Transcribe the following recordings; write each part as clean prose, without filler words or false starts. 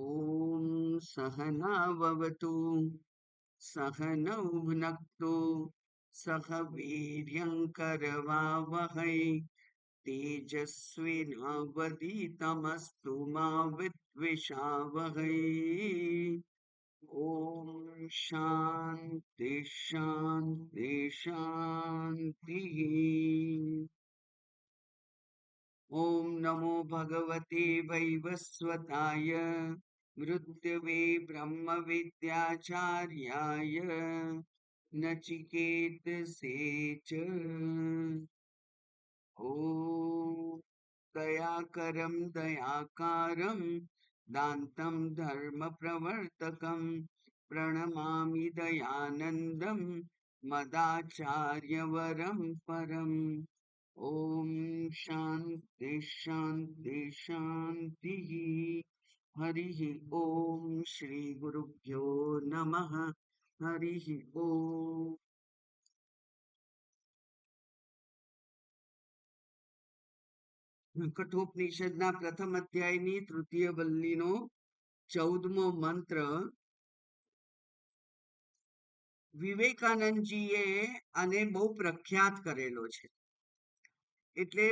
ॐ सहनाववतु सहनौ भुनक्तु सह वीर्यङ्करवावहै तेजस्विनावधीतमस्तु मा विद्विषावहै। ॐ शान्ति शान्ति शान्तिः। ॐ नमो भगवते वैवस्वताय मृत्युवे ब्रह्मविद्याचार्याय नचिकेतसे च। ॐ दयाकरं दयाकारं दान्तं धर्मप्रवर्तकं प्रणमामि दयानन्दं मदाचार्यवरं परम्। ॐ शान्ति शान्ति शान्तिः। हरिः ॐ श्रीगुरुभ्यो नमः। हरिः ॐ। કઠોપનિષદના પ્રથમ અધ્યાયની તૃતીય વલ્લીનો 14મો મંત્ર વિવેકાનંદજીએ આને બહુ પ્રખ્યાત કરેલો છે. એટલે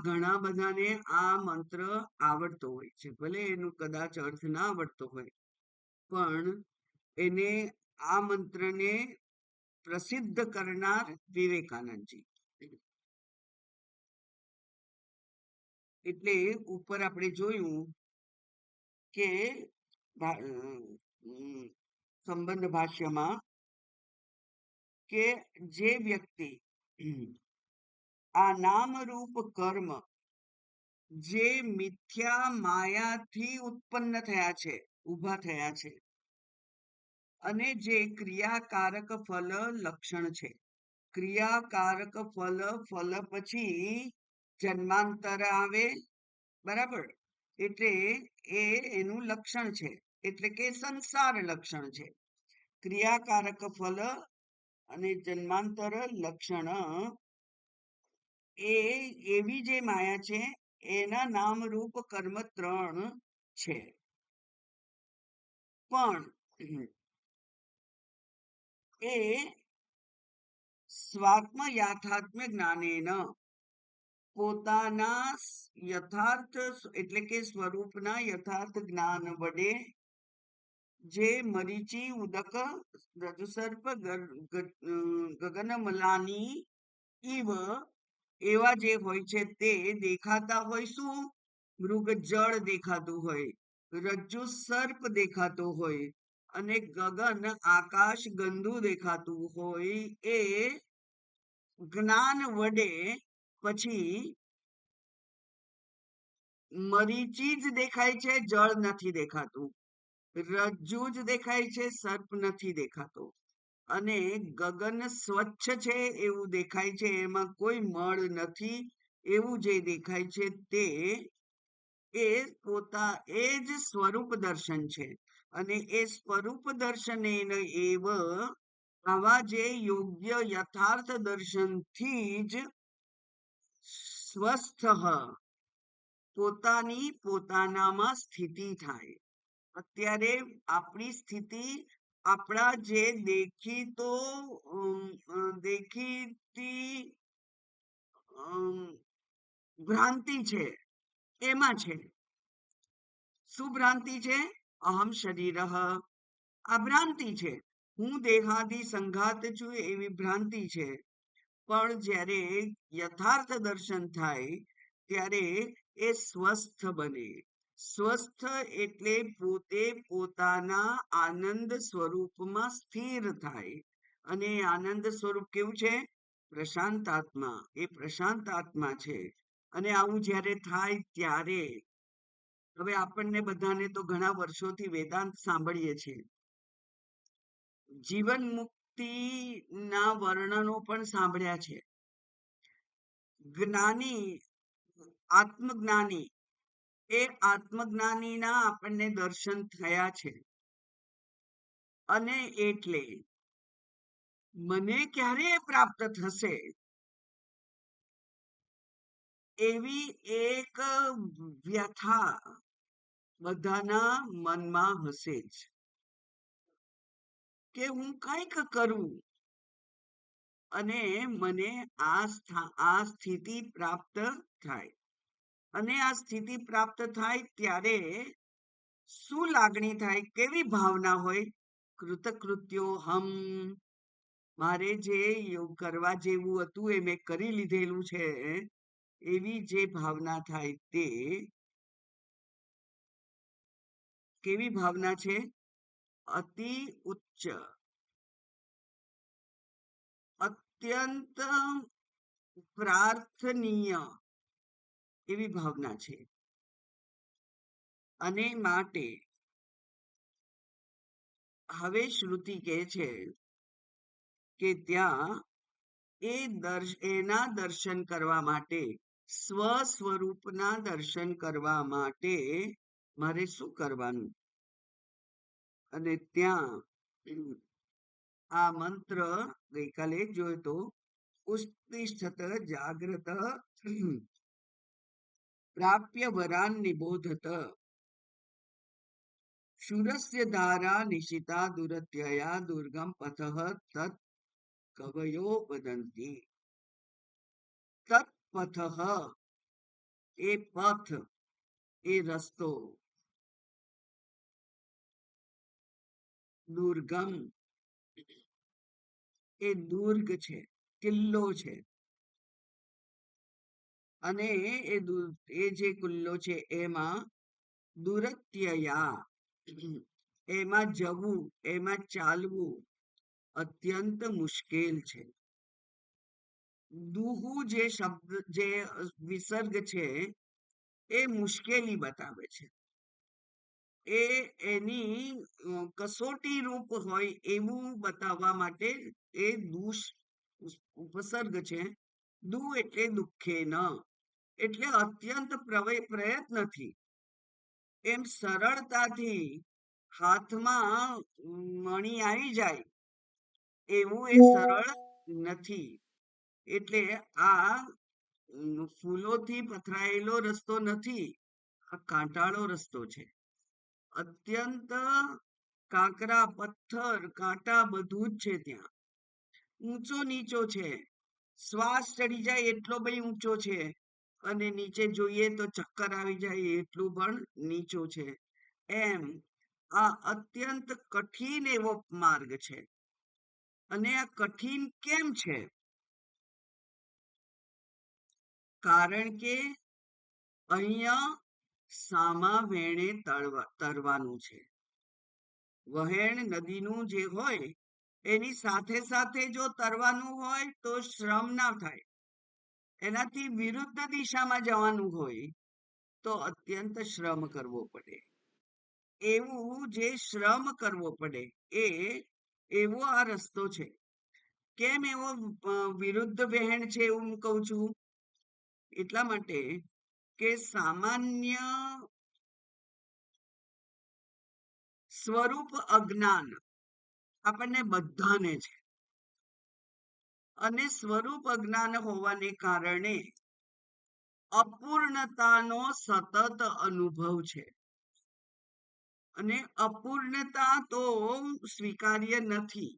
ઘણા બધાને આ મંત્ર આવડતો હોય છે. ભલે એનું કદાચ અર્થ ના આવડતો હોય, પણ એને આ મંત્રને પ્રસિદ્ધ કરનાર વિવેકાનંદજી. એટલે ઉપર આપણે જોયું કે સંબંધ ભાષ્યમાં કે જે વ્યક્તિ આ નામ રૂપ કર્મ જે મિથ્યા માયાથી ઉત્પન્ન થયા છે, ઊભા થયા છે, અને જે ક્રિયાકારક ફલ લક્ષણ છે. ક્રિયાકારક ફલ પછી જન્માંતર આવે, બરાબર? એટલે એનું લક્ષણ છે, એટલે કે સંસાર લક્ષણ છે. ક્રિયાકારક ફલ અને જન્માંતર લક્ષણ એ એવી જે માયા છે, એના નામ રૂપ કર્મ 3 છે. પણ એ સ્વાત્મ યાથાત્મ જ્ઞાનેન પોતાના યથાર્થ એટલે કે સ્વરૂપના યથાર્થ જ્ઞાન વડે જે મરીચી ઉદક રજસર્પ ગગનમલાની ઈવ એવા જે હોય છે તે દેખાતા હોય. શું? મૃગ જળ દેખાતું હોય, રજ્જુ સર્પ દેખાતો હોય, અને ગગન આકાશ ગંદુ દેખાતું હોય. એ જ્ઞાન વડે પછી મરીચી જ દેખાય છે, જળ નથી દેખાતું. રજ્જુ જ દેખાય છે, સર્પ નથી દેખાતો. અને ગગન સ્વચ્છ છે એવું દેખાય છે, એમાં કોઈ મળ નથી એવું જે દેખાય છે તે એ જ સ્વરૂપ દર્શન છે. અને એ સ્વરૂપ દર્શન એવ આવા જે યોગ્ય યથાર્થ દર્શનથી જ સ્વસ્થ પોતાનામાં સ્થિતિ થાય. અત્યારે આપણી સ્થિતિ આપણા જે દેખીતી ભ્રાંતિ છે એમાં છે. શું ભ્રાંતિ છે? અહમ શરીર, આ ભ્રાંતિ છે. હું દેહાદિ સંઘાત છું એવી ભ્રાંતિ છે. પણ જ્યારે યથાર્થ દર્શન થાય ત્યારે એ સ્વસ્થ બને. સ્વસ્થ એટલે પોતે પોતાના આનંદ સ્વરૂપમાં સ્થિર થાય. અને આનંદ સ્વરૂપ કેવું છે? પ્રશાંત આત્મા. એ પ્રશાંત આત્મા છે. અને આવું જ્યારે થાય ત્યારે હવે આપણને બધાને તો ઘણા વર્ષોથી વેદાંત સાંભળીએ છીએ. જીવન મુક્તિના વર્ણનો પણ સાંભળ્યા છે. જ્ઞાની આત્મજ્ઞાની એ આત્મજ્ઞાનીના આપણને દર્શન થયા છે. અને એટલે મને ક્યારે પ્રાપ્ત થશે એવી એક વ્યથા બધાના મનમાં હશે જ કે હું કંઈક કરું અને મને આ સ્થિતિ પ્રાપ્ત થાય. અને આ સ્થિતિ પ્રાપ્ત થાય ત્યારે શું લાગણી થાય, કેવી ભાવના હોય? કૃતકૃત્યો હમ, મારે જે કરવા જેવું હતું એ મેં કરી લીધેલું છે, એવી જે ભાવના થાય તે કેવી ભાવના છે? અતિ ઉચ્ચ, અત્યંત પ્રાર્થનીય એવી ભાવના છે. અને માટે હવે શ્રુતિ કહે છે કે ત્યાં એના દર્શન કરવા માટે, સ્વસ્વરૂપના દર્શન કરવા માટે મારે શું કરવાનું? અને ત્યાં આ મંત્ર ગઈકાલે જોયો તો, ઉત્તિષ્ઠત જાગ્રત પ્રાપ્ય વરાન નિબોધત શૂરસ્ય ધારા નિશિતા દુરત્યયા દુર્ગમ પથઃ તત કવયો વદંતી. તત્પથઃ એ પથ, એ રસ્તો, દુર્ગમ એ દુર્ગ છે, કિલ્લો છે. અને એ જે કિલ્લો છે એમાં દુરત્યયા, એમાં જવું, એમાં ચાલવું અત્યંત મુશ્કેલ છે. દુહુ જે શબ્દ, જે વિસર્ગ છે, એ મુશ્કેલી બતાવે છે. એ એની કસોટી રૂપ હોય એવું બતાવવા માટે એ ઉપસર્ગ છે. દુ એટલે દુઃખે ન, એટલે અત્યંત પ્રયત્નથી, એમ સરળતાથી હાથમાં મણી આવી જાય એવું એ સરળ નથી. એટલે આ ફૂલોથી પથરાયેલો રસ્તો નથી, આ કાંટાળો રસ્તો છે. અત્યંત કાંકરા, પથ્થર, કાંટા બધું જ છે ત્યાં. ઊંચો નીચો છે, શ્વાસ ચડી જાય એટલો બી ઊંચો છે, અને નીચે જોઈએ તો ચક્કર આવી જાય એટલું પણ નીચો છે. એમ આ અત્યંત કઠિન એવો માર્ગ છે. અને આ કઠિન કેમ છે? કારણ કે અહીંયા સામા વેણે તરવાનું છે. વહેણ નદીનું જે હોય એની સાથે સાથે જો તરવાનું હોય તો શ્રમ ના થાય. એનાથી વિરુદ્ધ દિશામાં જવાનું હોય તો અત્યંત શ્રમ કરવો પડે. એવું જે શ્રમ કરવો પડે એવો આ રસ્તો છે. કેમ એવો વિરુદ્ધ વહેણ છે એવું હું કહું છું? એટલા માટે કે સામાન્ય સ્વરૂપ અજ્ઞાન આપણને બધાને છે. અને સ્વરૂપ અજ્ઞાન હોવાને કારણે અપૂર્ણતાનો સતત અનુભવ છે. અને અપૂર્ણતા તો સ્વીકાર્ય નથી.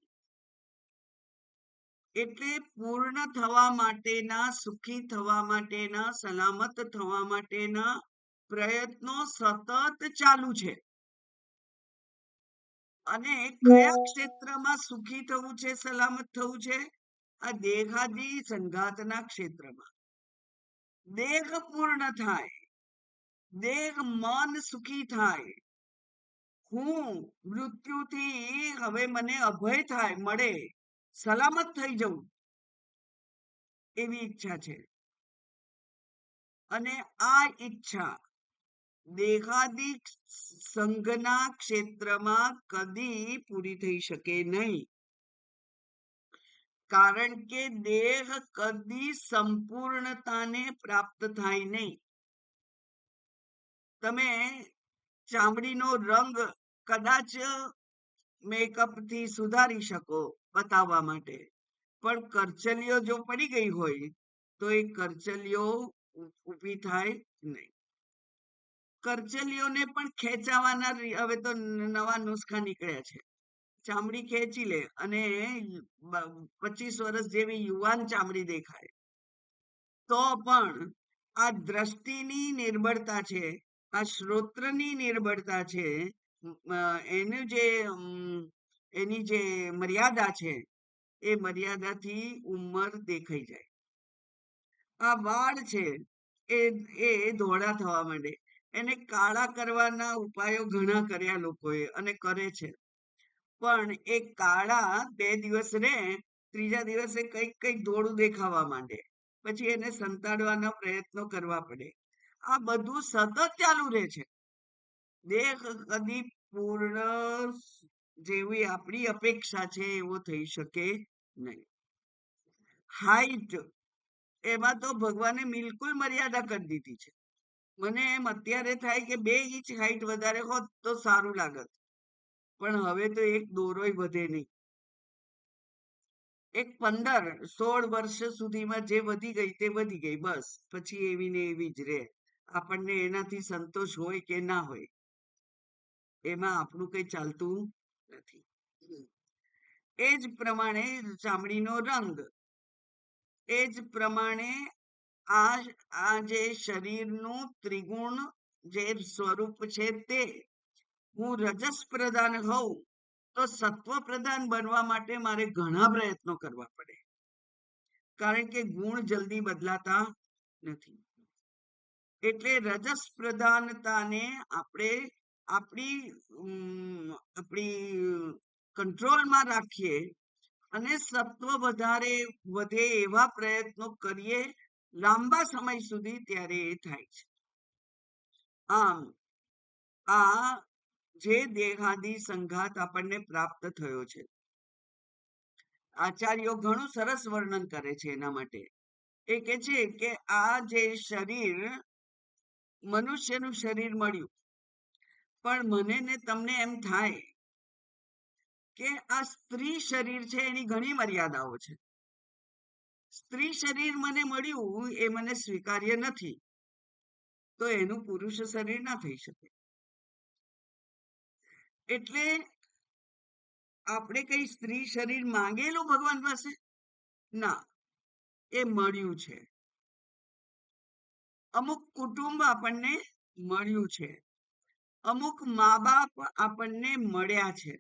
એટલે પૂર્ણ થવા માટેના, સુખી થવા માટેના, સલામત થવા માટેના પ્રયત્નો સતત ચાલુ છે. અને કયા ક્ષેત્રમાં સુખી થવું છે, સલામત થવું છે? આ દેહાદી સંઘાતના ક્ષેત્રમાં. દેહ પૂર્ણ થાય, દેહ મન સુખી થાય, હું મૃત્યુથી હવે મને અભય થાય, મળે, સલામત થઈ જવું, એવી ઈચ્છા છે. અને આ ઈચ્છા દેહાદી સંઘના ક્ષેત્રમાં કદી પૂરી થઈ શકે નહીં. કારણ કે દેહ કદી સંપૂર્ણતાને પ્રાપ્ત થાય નહીં. તમે ચામડીનો રંગ કદાચ મેકઅપથી સુધારી શકો બતાવવા માટે, પણ કરચલીઓ જો પડી ગઈ હોય તો એ કરચલીઓ ઊભી થાય નહીં. કરચલીઓને પણ ખેંચાવાના હવે તો નવા નુસ્ખા નીકળ્યા છે. ચામડી ખેંચી લે અને 25 વર્ષ જેવી યુવાન ચામડી દેખાય. તો પણ આ દ્રષ્ટિની નિર્બળતા છે, આ શ્રોત્રની નિર્બળતા છે, એનું જે એની જે મર્યાદા છે, એ મર્યાદાથી ઉંમર દેખાઈ જાય. આ વાળ છે એ એ ધોળા થવા માંડે. એને કાળા કરવાના ઉપાયો ઘણા કર્યા લોકોએ અને કરે છે. પણ એ કાળા 2 દિવસ રહે, ત્રીજા દિવસે કંઈક ધોળું દેખાવા માંડે. પછી એને સંતાડવાના પ્રયત્નો કરવા પડે. આ બધું સતત ચાલુ રહે છે. દેહ કદી પૂર્ણ જેવી આપણી અપેક્ષા છે એવો થઈ શકે નહીં. હાઈટ, એમાં તો ભગવાને બિલકુલ મર્યાદા કરી દીધી છે. મને એમ અત્યારે થાય કે 2 ઇંચ હાઈટ વધારે હોત તો સારું લાગત, પણ હવે તો એક દોરોય વધે નહીં. એક 15-16 વર્ષ સુધીમાં જે વધી ગઈ તે વધી ગઈ, બસ. પછી એવી ને એવી જ રહે. આપણને એનાથી સંતોષ હોય કે ના હોય, એમાં આપણું કંઈ ચાલતું નથી. એ જ પ્રમાણે ચામડીનો રંગ, એ જ પ્રમાણે આ જે શરીરનું ત્રિગુણ જે સ્વરૂપ છે તે, હું રજસ પ્રધાન હોઉં તો સત્વ પ્રધાન બનવા માટે મારે ઘણા પ્રયત્નો કરવા પડે, કારણ કે ગુણ જલ્દી બદલાતા નથી. એટલે રજસ પ્રધાનતાને આપણે આપણી કંટ્રોલમાં રાખીએ અને સત્વ વધારે વધે એવા પ્રયત્નો કરીએ લાંબા સમય સુધી, ત્યારે એ થાય છે. આમ આ જે દેહાદિ સંઘાત આપણને પ્રાપ્ત થયો છે, આચાર્યો ઘણું સરસ વર્ણન કરે છે એના માટે. એ કહે છે કે આ જે શરીર, મનુષ્યનું શરીર મળ્યું, પણ મને ને તમને એમ થાય કે આ સ્ત્રી શરીર છે, એની ઘણી મર્યાદાઓ છે. સ્ત્રી શરીર મને મળ્યું એ મને સ્વીકાર્ય નથી, તો એનું પુરુષ શરીર ના થઈ શકે. એટલે આપણે કઈ સ્ત્રી શરીર માંગેલું ભગવાન પાસે? ના, એ મળ્યું છે. અમુક કુટુંબ આપણને મળ્યું છે, અમુક મા બાપ આપણને મળ્યા છે,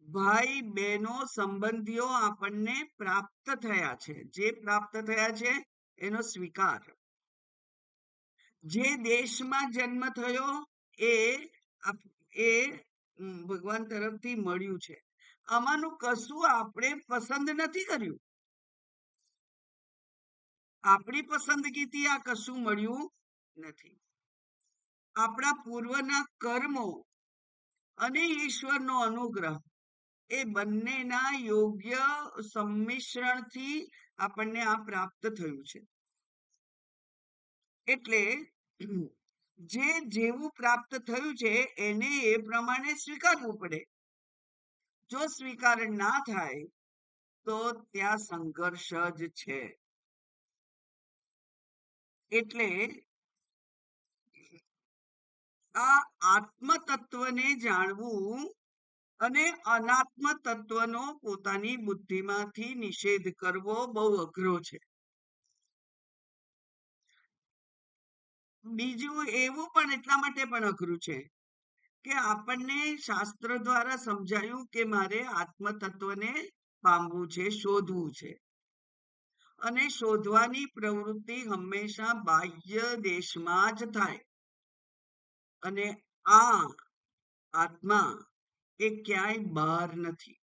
ભાઈ બહેનો સંબંધીઓ આપણને પ્રાપ્ત થયા છે. જે પ્રાપ્ત થયા છે એનો સ્વીકાર. જે દેશમાં જન્મ થયો એ ભગવાન તરફથી મળ્યું છે. આમાંનું કશું આપણે પસંદ નથી કર્યું. આપણી પસંદગીથી આ કશું મળ્યું નથી. આપણા પૂર્વના કર્મો અને ઈશ્વરનો અનુગ્રહ, એ બંનેના યોગ્ય સંમિશ્રણથી આપણને આ પ્રાપ્ત થયું છે. એટલે જે જેવું પ્રાપ્ત થયું છે એને એ પ્રમાણે સ્વીકારવું પડે. જો સ્વીકાર ના થાય તો ત્યાં સંઘર્ષ જ છે. એટલે આ આત્મ તત્વને જાણવું અને અનાત્મ તત્વનો પોતાની બુદ્ધિમાંથી નિષેધ કરવો બહુ અઘરો છે. બીજું એવું પણ એટલા માટે પણ અઘરું છે કે આપણને શાસ્ત્ર દ્વારા સમજાયું કે મારે આત્મ તત્વને પામવું છે, શોધવું છે. અને શોધવાની પ્રવૃત્તિ હંમેશા બાહ્ય દેશમાં જ થાય. અને આ આત્મા એ ક્યાંય બહાર નથી.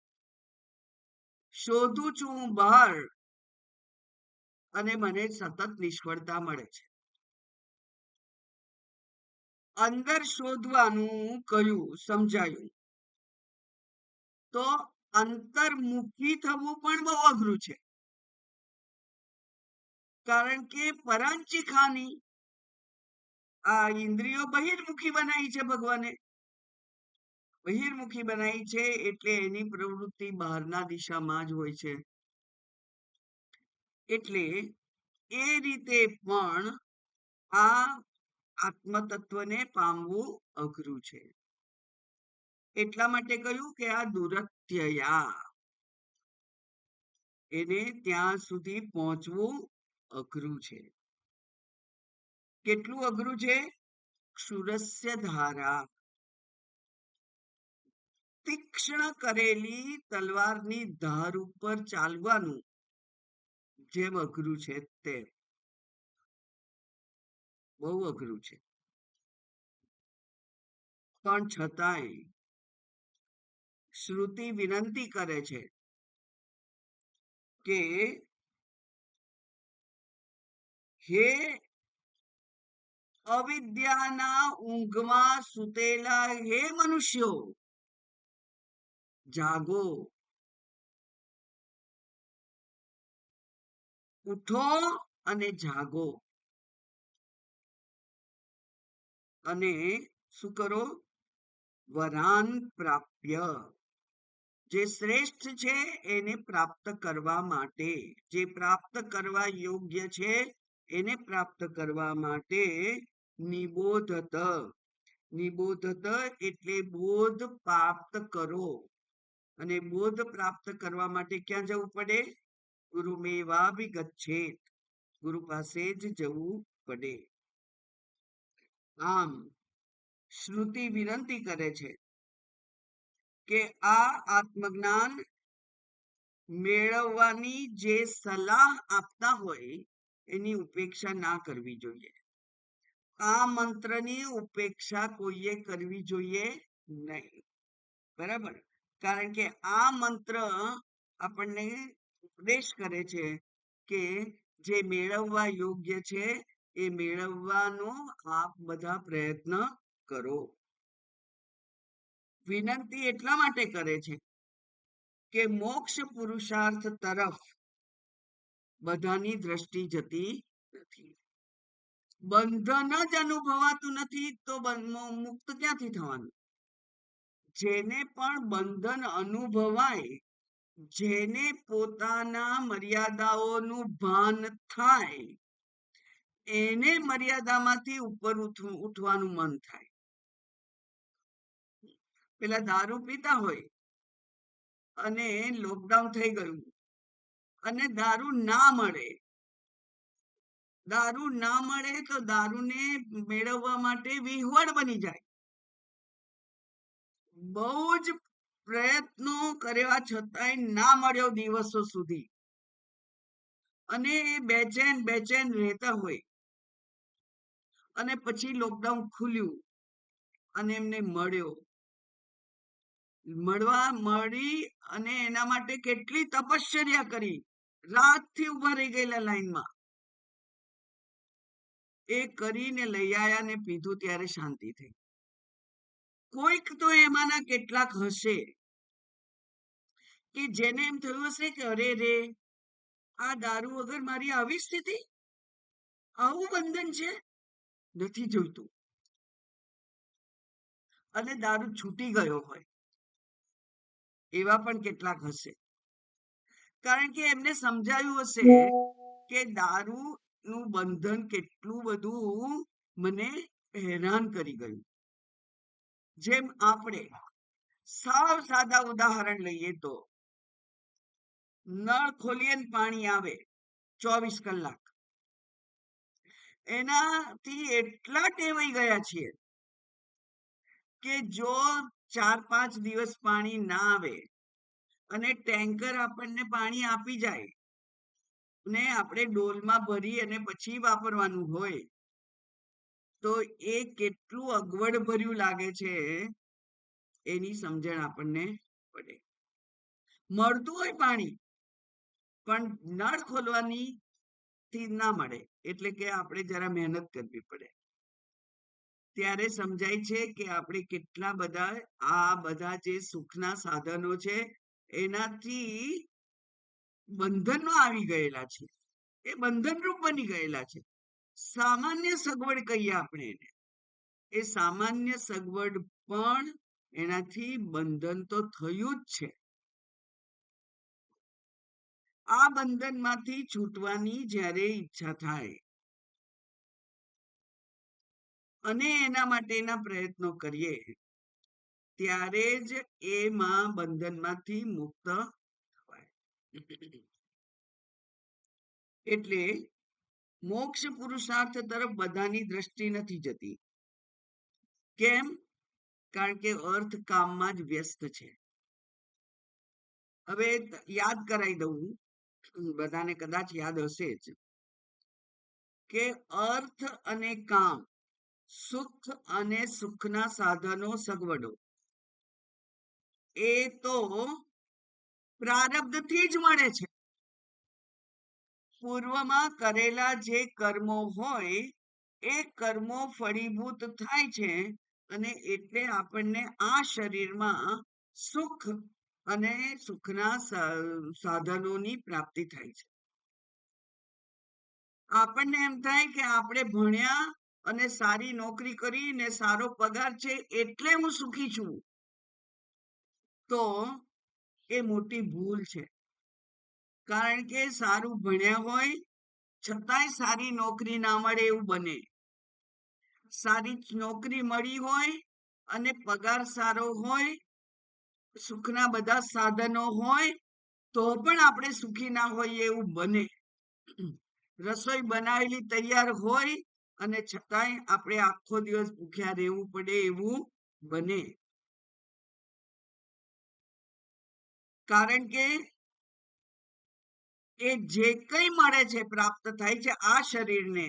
શોધું છું બહાર અને મને સતત નિષ્ફળતા મળે છે. અંદર શોધવાનું કહ્યું, સમજાયું, તો અંતર્મુખી થવું પણ બહુ અઘરું છે. કારણ કે પરાંચી ખાની, આ ઇન્દ્રિયો બહિર્મુખી બનાવી છે ભગવાને. બહિર્મુખી બનાવી છે એટલે એની પ્રવૃત્તિ બહારના દિશામાં જ હોય છે. એટલે એ રીતે પણ આ આત્મતત્વને પામવું અઘરું છે. એટલા માટે કહ્યું કે આ દુરત્યયા, એને ત્યાં સુધી પહોંચવું અઘરું છે. કેટલું અઘરું છે? ક્ષુરસ્ય ધારા, તીક્ષ્ણ કરેલી તલવારની ધાર ઉપર ચાલવાનું જેમ અઘરું છે તે બહુ અઘરું છે. પણ છતાંય શ્રુતિ વિનંતી કરે છે કે હે અવિદ્યાના ઊંઘમાં સૂતેલા હે મનુષ્યો, જાગો, ઉઠો અને જાગો, અને શું કરો? વરાન પ્રાપ્ય, જે શ્રેષ્ઠ છે એને પ્રાપ્ત કરવા માટે, જે પ્રાપ્ત કરવા યોગ્ય છે એને પ્રાપ્ત કરવા માટે નિબોધત, નિબોધત એટલે બોધ પ્રાપ્ત કરો. અને બોધ પ્રાપ્ત કરવા માટે ક્યાં જવું પડે? ગુરુમેવાભિગચ્છેત, ગુરુ પાસે જ જવું પડે. આમ શ્રુતિ વિનંતી કરે છે કે આ આત્મજ્ઞાન મેળવવાની જે સલાહ આપતા હોય એની ઉપેક્ષા ના કરવી જોઈએ. આ મંત્રની ઉપેક્ષા કોઈએ કરવી જોઈએ નહીં. બરાબર? કારણ કે આ મંત્ર આપણને ઉપદેશ કરે છે કે જે મેળવવા યોગ્ય છે એ મેળવવાનો આપ બધા પ્રયત્ન કરો. વિનંતી એટલા માટે કરે છે કે મોક્ષ પુરુષાર્થ તરફ બધાની દ્રષ્ટિ જતી નથી. બંધન જ અનુભવાતું નથી તો મુક્ત ક્યાંથી થવાનું? જેને પણ બંધન અનુભવાય, જેને પોતાના મર્યાદાઓનું ભાન થાય, એને મર્યાદામાંથી ઉપર ઉઠવાનું મન થાય. પેલા દારૂ પીતા હોય અને લોકડાઉન થઈ ગયું અને દારૂ ના મળે, દારૂ ના મળે તો દારૂને મેળવવા માટે વિહવળ બની જાય. બહુ જ પ્રયત્નો કર્યા છતાંય ના મળ્યો દિવસો સુધી, અને બેચેન બેચેન રહેતા હોય. અને પછી લોકડાઉન ખુલ્યું અને એમને મળી અને એના માટે કેટલી તપશ્ચર્યા કરી, રાતથી ઉભા રહી ગયેલા લાઈનમાં. એ કરીને લઈ આયા ને પીધું ત્યારે શાંતિ થઈ. કોઈક તો એમાંના કેટલાક હશે કે જેને એમ થયું હશે કે અરે રે, આ દારૂ વગર મારી આવી સ્થિતિ, આવું બંધન છે, નથી જોઈતું. અને દારૂ છૂટી ગયો હોય એવા પણ કેટલાક હશે. કારણ કે એમને સમજાયું હશે કે દારૂ નું બંધન કેટલું બધું મને હેરાન કરી ગયું. જેમ આપણે સાવ સાદા ઉદાહરણ લઈએ તો નળ ખોલીએ પાણી આવે 24 કલાક, એનાથી એટલા ટેવાઈ ગયા છીએ કે જો 4-5 દિવસ પાણી ના આવે અને ટેન્કર આપણને પાણી આપી જાય ને આપણે ડોલમાં ભરી અને પછી વાપરવાનું હોય તો એ કેટલું અગવડ ભર્યું લાગે છે એની સમજણ આપણને પડે. મળતું હોય પાણી પણ નળ ખોલવાની થી ના મળે, એટલે કે આપણે જરા મહેનત કરવી પડે. ત્યારે સમજાય છે કે આપણે કેટલા બધા આ બધા જે સુખના સાધનો છે એનાથી બંધનમાં આવી ગયેલા છે, એ બંધનરૂપ બની ગયેલા છે. સામાન્ય સગવડ કહીએ આપણે એને, એ સામાન્ય સગવડ પણ એનાથી બંધન તો થયું જ છે. આ બંધનમાંથી છૂટવાની જ્યારે ઈચ્છા થાય અને એના માટેના પ્રયત્નો કરીએ ત્યારે જ એમાં બંધનમાંથી મુક્ત થવાય. એટલે મોક્ષ પુરુષાર્થ તરફ બધાની દ્રષ્ટિ નથી જતી. કેમ? કારણ કે અર્થ કામમાં જ વ્યસ્ત છે. હવે યાદ કરાવી દઉં, બધાને કદાચ યાદ હશે જ, કે અર્થ અને કામ, સુખ અને સુખના સાધનો, સગવડો, એ તો પ્રારબ્ધથી જ મળે છે. પૂર્વમાં કરેલા જે કર્મો હોય એ કર્મો ફળીભૂત થાય છે અને એટલે આપણને આ શરીરમાં સુખ અને સુખના સાધનોની પ્રાપ્તિ થાય છે. આપણને એમ થાય કે આપણે ભણ્યા અને સારી નોકરી કરી ને સારો પગાર છે એટલે હું સુખી છું, તો એ મોટી ભૂલ છે. કારણ કે સારું ભણ્યા હોય છતાંય સારી નોકરી ના મળે એવું બને. સારી નોકરી મળી હોય અને પગાર સારો હોય, સુખના બધા સાધનો હોય, તો પણ આપણે સુખી ના હોઈએ એવું બને. રસોઈ બનાવેલી તૈયાર હોય અને છતાંય આપણે આખો દિવસ ભૂખ્યા રહેવું પડે એવું બને. કારણ કે એ જે કંઈ મળે છે, પ્રાપ્ત થાય છે આ શરીરને,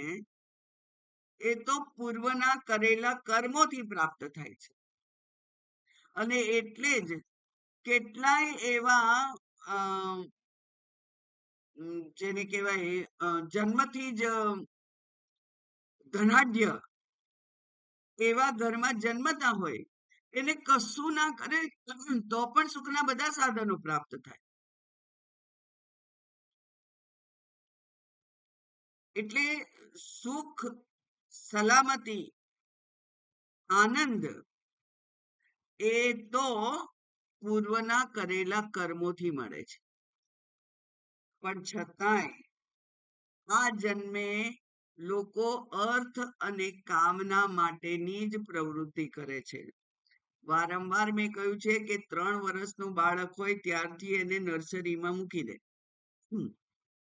એ તો પૂર્વના કરેલા કર્મોથી પ્રાપ્ત થાય છે. અને એટલે જ કેટલાય એવા જેને કહેવાય જન્મથી જ ધનાઢ્ય એવા ઘરમાં જન્મતા હોય, એને કશું ના કરે તો પણ સુખના બધા સાધનો પ્રાપ્ત થાય. એટલે સુખ, સલામતી, આનંદ એ તો પૂર્વના કરેલા કર્મોથી મળે છે. પણ છતાંય આ જન્મે લોકો અર્થ અને કામના માટેની જ પ્રવૃત્તિ કરે છે. વારંવાર મેં કહ્યું છે કે 3 વર્ષનું બાળક હોય ત્યારથી એને નર્સરીમાં મૂકી દે.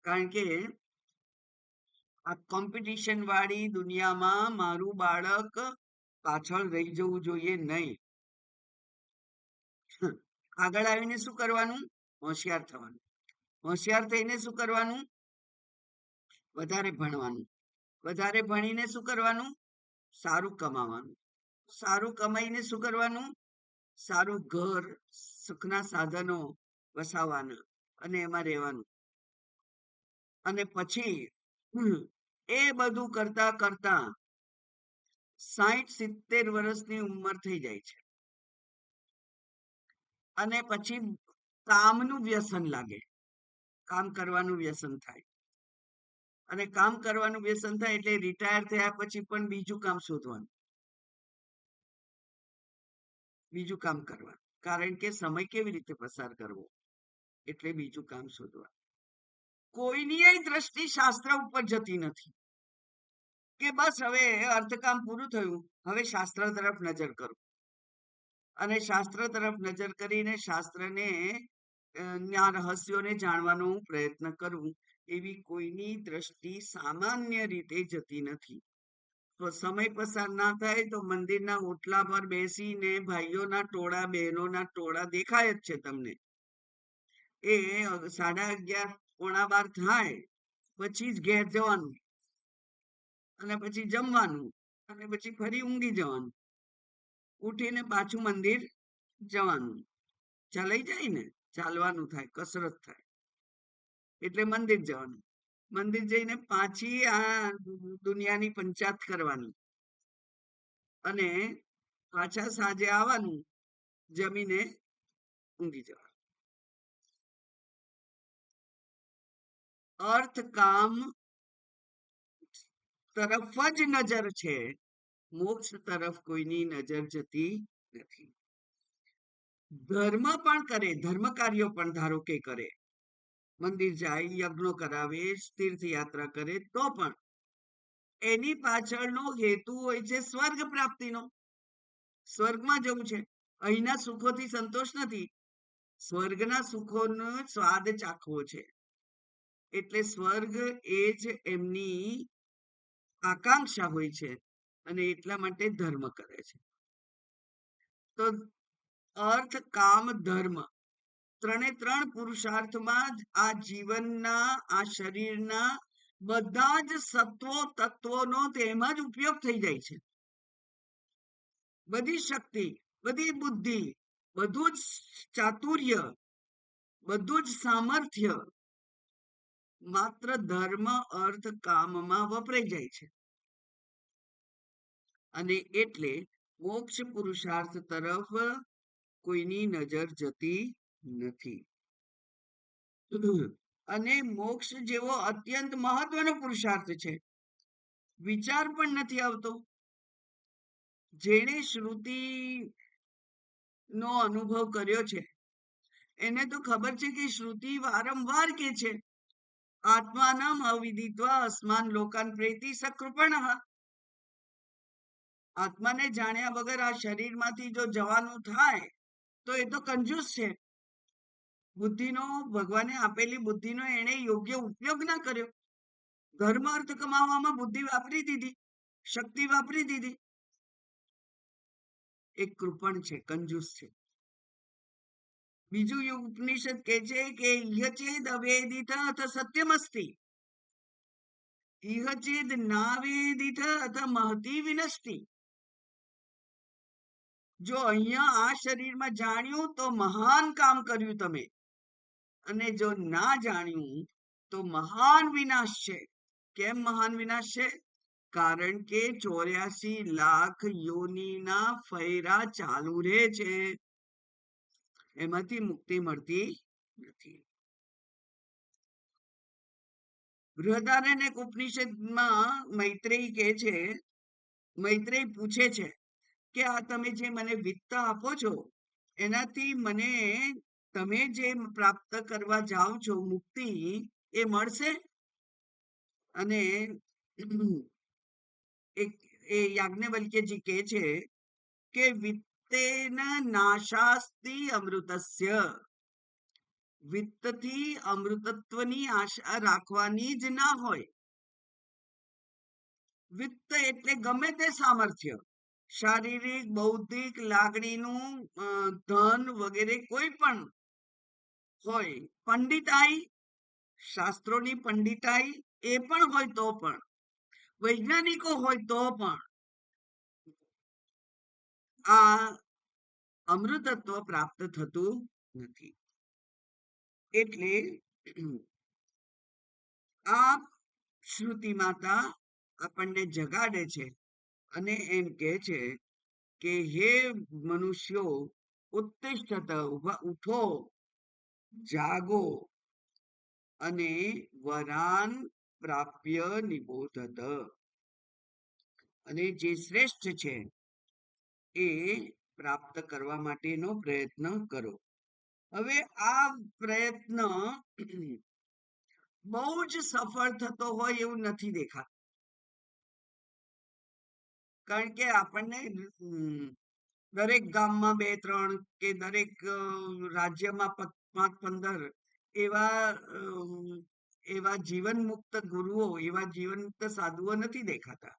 કારણ કે આ કોમ્પિટિશન વાળી દુનિયામાં મારું બાળક પાછળ રહી જવું જોઈએ નહીં. આગળ આવીને શું કરવાનું? હોશિયાર થવાનું. હોશિયાર થઈને શું કરવાનું? વધારે ભણવાનું. વધારે ભણીને શું કરવાનું? સારું કમાવાનું. સારું કમાઈને શું કરવાનું? સારું ઘર, સુખના સાધનો વસાવવાના અને એમાં રહેવાનું. અને પછી એ બધું કરતા કરતા 60-70 વર્ષની ઉંમર થઈ જાય છે. અને પછી કામનું વ્યસન લાગે, કામ કરવાનું વ્યસન થાય. અને કામ કરવાનું વ્યસન થાય એટલે રિટાયર થયા પછી પણ બીજું કામ શોધવાનું, બીજું કામ કરવાનું. કારણ કે સમય કેવી રીતે પસાર કરવો, એટલે બીજું કામ શોધવાનું. કોઈની દ્રષ્ટિ શાસ્ત્ર ઉપર જતી નથી કે બસ હવે અર્થકામ પૂરું થયું, હવે શાસ્ત્ર તરફ નજર કરો અને શાસ્ત્ર તરફ નજર કરીને શાસ્ત્રને રહસ્યોને જાણવાનો પ્રયત્ન કરું, એવી કોઈની દ્રષ્ટિ સામાન્ય રીતે જતી નથી. તો સમય પસાર ના થાય તો મંદિરના ઓટલા પર બેસીને ભાઈઓના ટોળા, બહેનોના ટોળા દેખાય જ છે તમને. એ 11:30, 11:15 થાય પછી જ ઘેર જવાનું અને પછી જમવાનું અને પછી ફરી ઊંઘી જવાનું, ઉઠીને પાછું મંદિર જવાનું. ચાલાઈ જાય ને, ચાલવાનું થાય, કસરત થાય એટલે મંદિર જવાનું. મંદિર જઈને પાછી આ દુનિયાની પંચાયત કરવાની અને પાછા સાંજે આવવાનું, જમીને ઊંઘી જવાનું. અર્થ કામ તરફ જ નજર છે, મોક્ષ તરફ કોઈની નજર જતી નથી. ધર્મ પણ કરે, ધર્મ કાર્યો પણ ધારો કે કરે, મંદિર જાય, યજ્ઞો કરાવે, તીર્થયાત્રા કરે, તો પણ એની પાછળનો હેતુ હોય છે સ્વર્ગ પ્રાપ્તિનો. સ્વર્ગમાં જવું છે. અહીંના સુખોથી સંતોષ નથી, સ્વર્ગના સુખોનો સ્વાદ ચાખવો છે. એટલે સ્વર્ગ એ જ એમની આકાંક્ષા હોય છે અને એટલા માટે ધર્મ કરે છે. તો અર્થ, કામ, ધર્મ ત્રણે ત્રણ પુરુષાર્થમાં જ આ જીવનના, આ શરીરના બધા જ સત્વો તત્વોનો તેમાં જ ઉપયોગ થઈ જાય છે. બધી શક્તિ, બધી બુદ્ધિ, બધું જ ચાતુર્ય, બધું જ સામર્થ્ય માત્ર ધર્મ, અર્થ, કામમાં વપરાઈ જાય છે. અને એટલે મોક્ષ પુરુષાર્થ તરફ કોઈની નજર જતી નથી. અને મોક્ષ જેવો અત્યંત મહત્વનો પુરુષાર્થ છે, વિચાર પણ નથી આવતો. જેણે શ્રુતિ નો અનુભવ કર્યો છે એને તો ખબર છે કે શ્રુતિ વારંવાર કે છે, આત્માનમ અવિદિત્વા અસ્માન લોકાન પ્રેતિ સકૃપણઃ. આત્માને જાણ્યા વગર આ શરીરમાંથી જો જવાનું થાય તો એ તો કંજૂસ છે. બુદ્ધિનો, ભગવાને આપેલી બુદ્ધિનો એને યોગ્ય ઉપયોગ ના કર્યો. ધર્મ અર્થ કમાવામાં બુદ્ધિ વાપરી દીધી, શક્તિ વાપરી દીધી. એક કૃપણ છે, કંજૂસ છે. બીજું ઉપનિષદ કહે છે કે યચેદ અવેદિત અથ સત્યમસ્તિ, ઇહચેદ નાવેદિત અથ મહતી વિનષ્ટિ. જો અહીંયા આ શરીરમાં જાણ્યું તો મહાન કામ કર્યું તમે, અને જો ના જાણ્યું તો મહાન વિનાશ છે. કેમ મહાન વિનાશ છે? કારણ કે 84 લાખ યોનિના ફૈરા ચાલુ રહે છે, એમાંથી મુક્તિ મળતી નથી. બૃહદારણ્યક એક ઉપનિષદમાં મૈત્રેયી કહે છે, મૈત્રેય પૂછે છે કે આ તમે જે મને વિત્ત આપો છો એનાથી મને તમે જે પ્રાપ્ત કરવા જાઓ છો મુક્તિ, એ મળશે? અને એ યાજ્ઞવલ્ક્યજી કહે છે કે વિત્તેન નાશાસ્તિ અમૃતસ્ય, વિત્તથી અમૃતત્વની આશા રાખવાની જ ના હોય. વિત્ત એટલે ગમે તે સામર્થ્ય, શારીરિક, બૌદ્ધિક, લાગણીનું, ધન વગેરે કોઈ પણ હોય. પંડિતાઈ, શાસ્ત્રોની પંડિતાઈ એ પણ હોય તો પણ, વૈજ્ઞાનિકો હોય તો પણ આ અમૃતત્વ પ્રાપ્ત થતું નથી. એટલે આ શ્રુતિ માતા આપણને જગાડે છે અને એમ કહે છે કે હે મનુષ્યો, ઉત્તિષ્ઠત, ઉઠો, જાગો અને વરાન પ્રાપ્ય નિબોધત. અને જે શ્રેષ્ઠ છે એ પ્રાપ્ત કરવા માટેનો પ્રયત્ન કરો. હવે આ પ્રયત્ન બહુ જ સફળ થતો હોય એવું નથી દેખાતું. કારણ કે આપણને દરેક ગામમાં 2-3 કે દરેક રાજ્યમાં 5-15 એવા જીવન મુક્ત ગુરુઓ, એવા જીવન મુક્ત સાધુઓ નથી દેખાતા.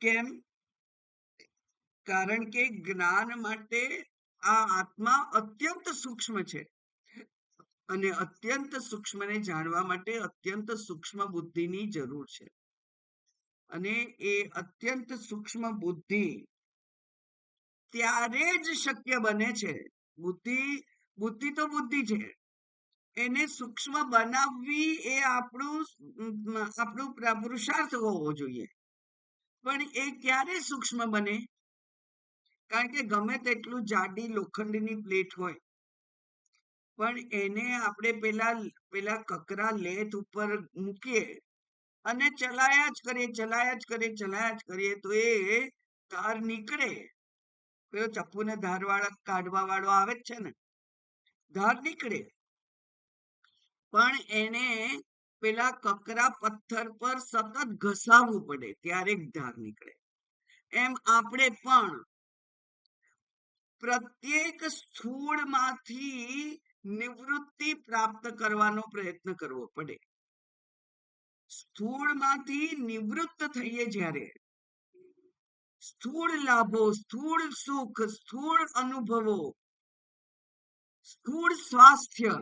કેમ? કારણ કે જ્ઞાન માટે આ આત્મા અત્યંત સૂક્ષ્મ છે અને અત્યંત સૂક્ષ્મને જાણવા માટે અત્યંત સૂક્ષ્મ બુદ્ધિની જરૂર છે. અને એ અત્યંત સૂક્ષ્મ બુદ્ધિ ત્યારે જ શક્ય બને છે. બુદ્ધિ તો બુદ્ધિ છે, એને સૂક્ષ્મ બનાવવી એ આપણું પુરુષાર્થ હોવો જોઈએ. પણ એ ક્યારે સૂક્ષ્મ બને? કારણ કે ગમે તેટલું જાડી લોખંડની પ્લેટ હોય, પણ એને આપણે પેલા કકરા લેથ ઉપર મૂકીએ અને ચલાયા જ કરીએ તો એ ધાર નીકળે. પેલો ચપ્પુને ધાર વાળા કાઢવા વાળો આવે જ છે ને, ધાર નીકળે. પણ એને પેલા કકરા પથ્થર પર સતત ઘસાવવું પડે ત્યારે ધાર નીકળે. એમ આપણે પણ પ્રત્યેક સ્થૂળમાંથી નિવૃત્તિ પ્રાપ્ત કરવાનો પ્રયત્ન કરવો પડે. સ્થૂળમાંથી નિવૃત્ત થઈએ જ્યારે, સ્થૂળ લાભો, સ્થૂળ સુખ, સ્થૂળ અનુભવો, સ્થૂળ સ્વાસ્થ્ય,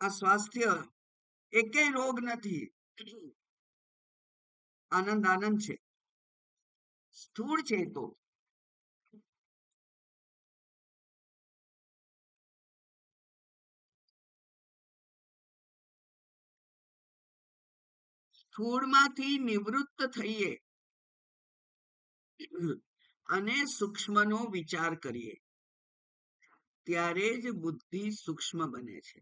આ સ્વાસ્થ્ય એકેય રોગ નથી, આનંદ આનંદ છે, સ્થૂળ છે. તો સ્થૂળમાંથી નિવૃત્ત થઈએ અને સૂક્ષ્મનો વિચાર કરીએ ત્યારે જ બુદ્ધિ સૂક્ષ્મ બને છે.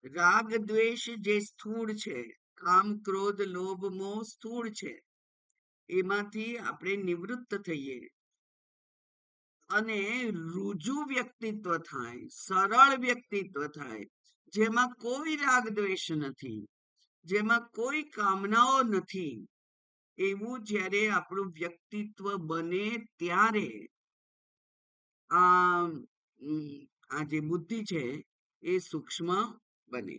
રાગ દ્વેષ જે સ્થૂળ છે, કામ ક્રોધ લોભ મોહ સ્થૂળ છે, એમાંથી આપણે નિવૃત્ત થઈએ અને રુજુ વ્યક્તિત્વ થાય, સરળ વ્યક્તિત્વ થાય, જેમાં કોઈ રાગ દ્વેષ નથી, જેમાં કોઈ કામનાઓ નથી, એવું જ્યારે આપણું વ્યક્તિત્વ બને ત્યારે આ જે બુદ્ધિ છે એ સૂક્ષ્મ બને.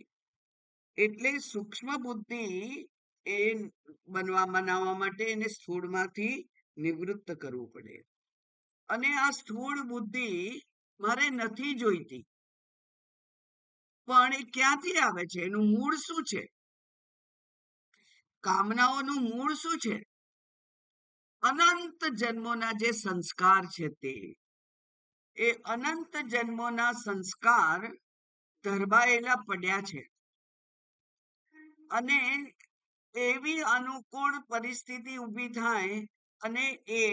એટલે સૂક્ષ્મ બુદ્ધિ એ બનાવવા માટે એને સ્થૂળમાંથી નિવૃત્ત કરવું પડે. અને આ સ્થૂળ બુદ્ધિ મારે નથી જોઈતી, પણ એ ક્યાંથી આવે છે? એનું મૂળ શું છે? કામનાઓનું મૂળ શું છે? અનંત જન્મોના જે સંસ્કાર છે તે એ અનંત જન્મોના સંસ્કાર ધરબાયેલા પડ્યા છે અને એવી અનુકૂળ પરિસ્થિતિ ઊભી થાય અને એ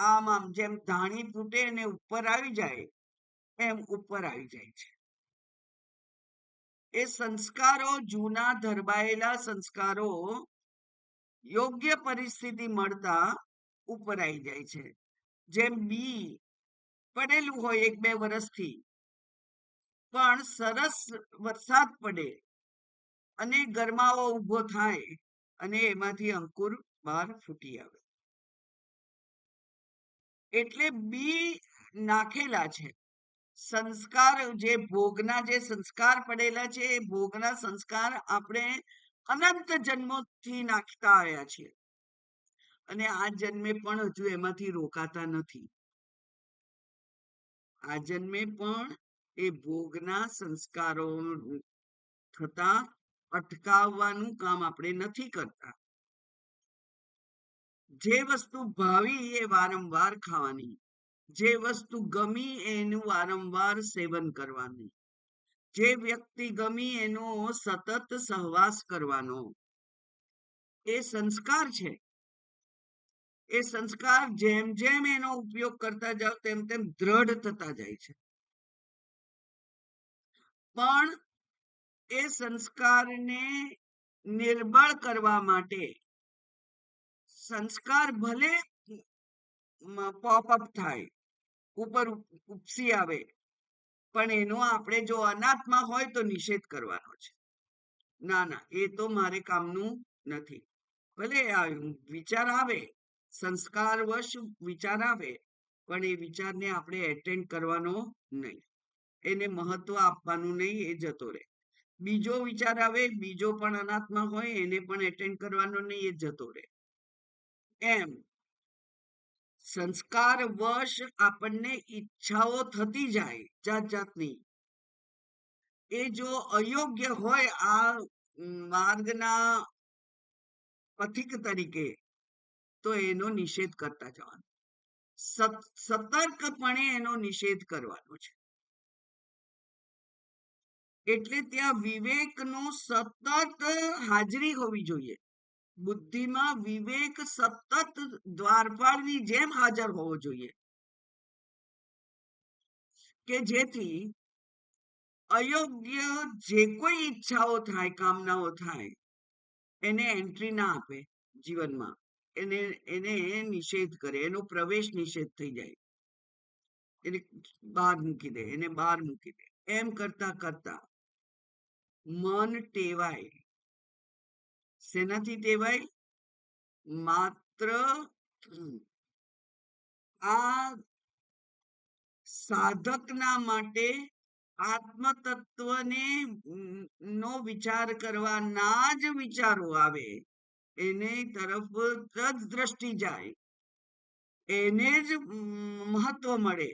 આમ જેમ ધાણી તૂટે અને ઉપર આવી જાય એમ ઉપર આવી જાય છે. એ સંસ્કારો, જૂના ધરબાયેલા સંસ્કારો યોગ્ય પરિસ્થિતિ મળતા ઉપર આવી જાય છે. જેમ બી પડેલું હોય 1-2 વર્ષથી, પણ સરસ વરસાદ પડે અને ગરમાવો ઊભો થાય અને એમાંથી અંકુર બહાર ફૂટી આવે. એટલે બી નાખેલા છે. સંસ્કાર જે ભોગના જે સંસ્કાર પડેલા છે એ ભોગના સંસ્કાર આપણે અનંત જન્મોથી નાખતા આવ્યા છીએ અને આ જન્મે પણ હજુ એમાંથી રોકાતા નથી. આ જન્મે પણ એ ભોગના સંસ્કારો થતા અટકાવવાનું કામ આપણે નથી કરતા. જે વસ્તુ ભાવી એ વારંવાર ખાવાની, જે વસ્તુ ગમી એનું વારંવાર સેવન કરવાનું, જે વ્યક્તિ ગમી એનો સતત સહવાસ કરવાનો, એ સંસ્કાર છે. એ સંસ્કાર જેમ જેમ એનો ઉપયોગ કરતા જાઓ તેમ તેમ દ્રઢ થતા જાય છે. પણ એ સંસ્કારને નિર્બળ કરવા માટે સંસ્કાર ભલે પોપઅપ થાય, ઉપર ઉપસી આવે, પણ એનો આપણે જો અનાત્મા હોય તો નિષેધ કરવાનો છે. ના ના, એ તો મારે કામનું નથી. ભલે વિચાર આવે, સંસ્કારવશ વિચાર આવે, પણ એ વિચારને આપણે એટેન્ડ કરવાનો નહીં, એને મહત્વ આપવાનું નહીં, એ જતો રહે. બીજો વિચાર આવે, બીજો પણ અનાત્મા હોય, એને પણ એટેન્ડ કરવાનો નહીં, એ જતો રહે. એમ સંસ્કાર વશ આપણને ઈચ્છાઓ થતી જાય જાત જાતની, એ જો અયોગ્ય હોય આ માર્ગના પથિક તરીકે, તો એનો નિષેધ કરતા જવાનો, સતર્કપણે એનો નિષેધ કરવાનો છે. એટલે ત્યાં વિવેકનો સતત હાજરી હોવી જોઈએ. બુદ્ધિમાં વિવેક સતત દ્વારપાળની જેમ હાજર હોવો જોઈએ કે જેથી અયોગ્ય જે કોઈ ઈચ્છાઓ થાય, કામનાઓ થાય, એને એન્ટ્રી ના આપે જીવનમાં, એને નિષેધ કરે, એનો પ્રવેશ નિષેધ થઈ જાય, એને બહાર મૂકી દે, એને બહાર મૂકી દે. એમ કરતા કરતા મન ટેવાય. શેનાથી ટેવાય? માત્ર આ સાધકના માટે આત્મતત્વને નો વિચાર કરવાના જ વિચારો આવે, એને તરફ જ દ્રષ્ટિ જાય, એને જ મહત્વ મળે,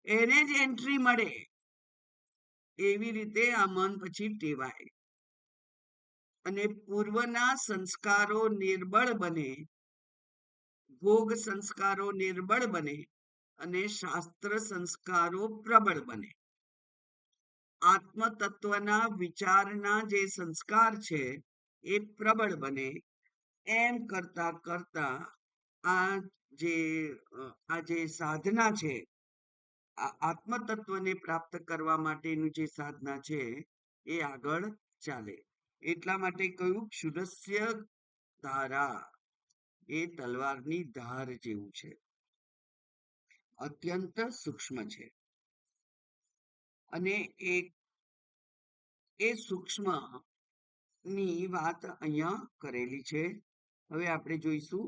એને જ એન્ટ્રી મળે. એવી રીતે આ મન પછી ટેવાય અને પૂર્વના સંસ્કારો નિર્બળ બને, ભોગ સંસ્કારો નિર્બળ બને અને શાસ્ત્ર સંસ્કારો પ્રબળ બને. આત્મતત્વના વિચારના જે સંસ્કાર છે એ પ્રબળ બને. એમ કરતા કરતા આ જે સાધના છે, આ આત્મતત્વને પ્રાપ્ત કરવા માટેનું જે સાધના છે એ આગળ ચાલે. એટલા માટે કહ્યું ક્ષુરસ્ય ધારા, એ તલવારની ધાર જેવું છે, અત્યંત સૂક્ષ્મ છે. અને એ સૂક્ષ્મ ની વાત અહીંયા કરેલી છે. હવે આપણે જોઈશું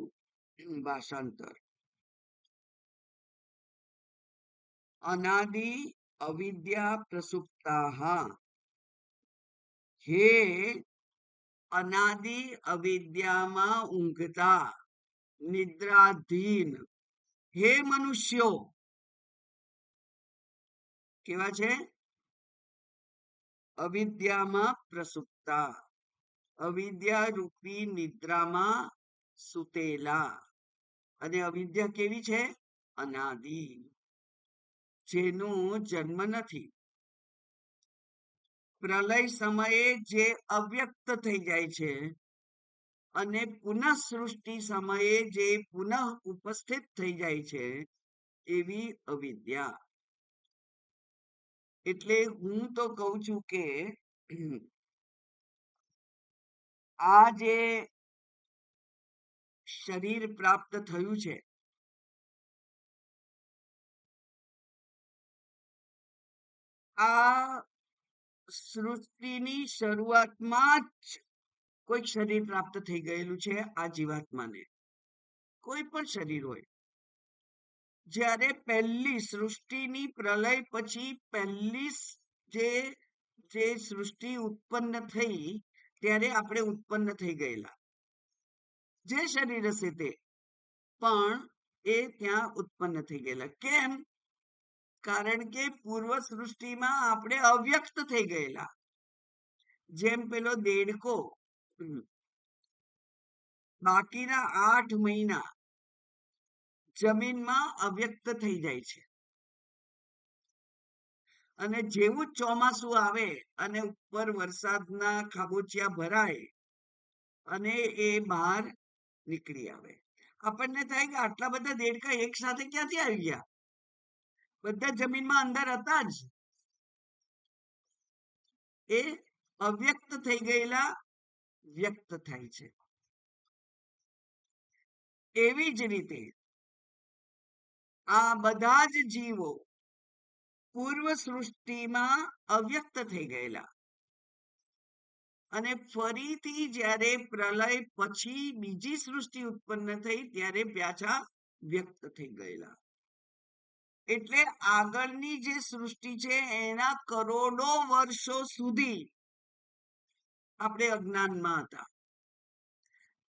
ભાષાંતર. અનાદિ અવિદ્યા પ્રસુપ્તા, હે અનાદિ અવિદ્યામાં ઊંઘતા નિદ્રાધીન હે મનુષ્યો. કેવા છે? અવિદ્યામાં પ્રસુપ્તા, અવિદ્યા રૂપી નિદ્રામાં સુતેલા. અને અવિદ્યા કેવી છે? અનાદિ, જેનો જન્મ નથી. પ્રલય સમયે જે અવ્યક્ત થઈ જાય છે અને પુનઃ સૃષ્ટિ સમયે જે પુનઃ ઉપસ્થિત થઈ જાય છે, એવી અવિદ્યા. એટલે હું તો કહું છું કે આ જે શરીર પ્રાપ્ત થયું છે, આ સૃષ્ટિની શરૂઆતમાં જ કોઈક શરીર પ્રાપ્ત થઈ ગયેલું છે આ જીવાત્માને. કોઈ પણ શરીર હોય, જ્યારે પહેલી સૃષ્ટિની પ્રલય પછી પહેલી જે સૃષ્ટિ ઉત્પન્ન થઈ, ત્યારે આપણે ઉત્પન્ન થઈ ગયેલા, જે શરીર હશે તે, પણ એ ત્યાં ઉત્પન્ન થઈ ગયેલા. કેમ? કારણ કે પૂર્વ સૃષ્ટિમાં આપણે અવ્યક્ત થઈ ગયેલા. જેમ પેલો દેડકો બાકીના 8 મહિના જમીનમાં અવ્યક્ત થઈ જાય છે, અને જેવું ચોમાસું આવે અને ઉપર વરસાદના ખાબોચિયા ભરાય અને એ બહાર નીકળી આવે, આપણને થાય કે આટલા બધા દેડકા એક સાથે ક્યાંથી આવી ગયા? બધા જમીનમાં અંદર હતા જ. એ અવ્યક્ત થઈ ગયેલા વ્યક્ત થાય છે. એવી જ રીતે આ બધા જ જીવો પૂર્વ સૃષ્ટિમાં અવ્યક્ત થઈ ગયેલા, અને ફરીથી જ્યારે પ્રલય પછી બીજી સૃષ્ટિ ઉત્પન્ન થઈ ત્યારે પાછા વ્યક્ત થઈ ગયેલા. એટલે આગળની જે સૃષ્ટિ છે એના કરોડો વર્ષો સુધી આપણે અજ્ઞાનમાં હતા.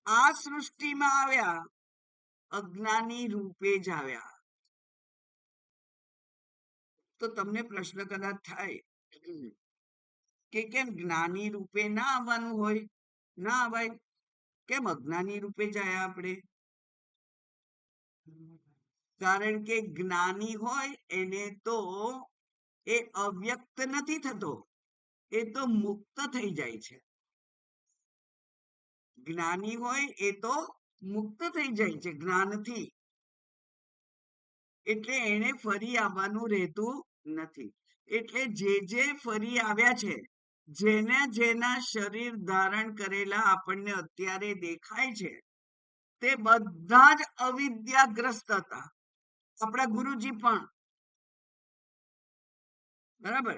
આ સૃષ્ટિમાં આવ્યા, અજ્ઞાની રૂપે જ આવ્યા. તો તમને પ્રશ્ન કદાચ થાય કે કેમ જ્ઞાની રૂપે ના આવવાનું હોય? ના આવાય. કેમ અજ્ઞાની રૂપે જ આવ્યા આપણે? કારણ કે જ્ઞાની હોય એને તો એ અવ્યક્ત નથી થતો, એ તો મુક્ત થઈ જાય છે. જ્ઞાની હોય એ તો મુક્ત થઈ જાય છે જ્ઞાનથી, એટલે એને ફરી આવવાનું રહેતું નથી. એટલે જે ફરી આવ્યા છે, જેના શરીર ધારણ કરેલા આપણને અત્યારે દેખાય છે, તે બધા જ અવિદ્યાગ્રસ્ત હતા. આપણા ગુરુજી પણ, બરાબર,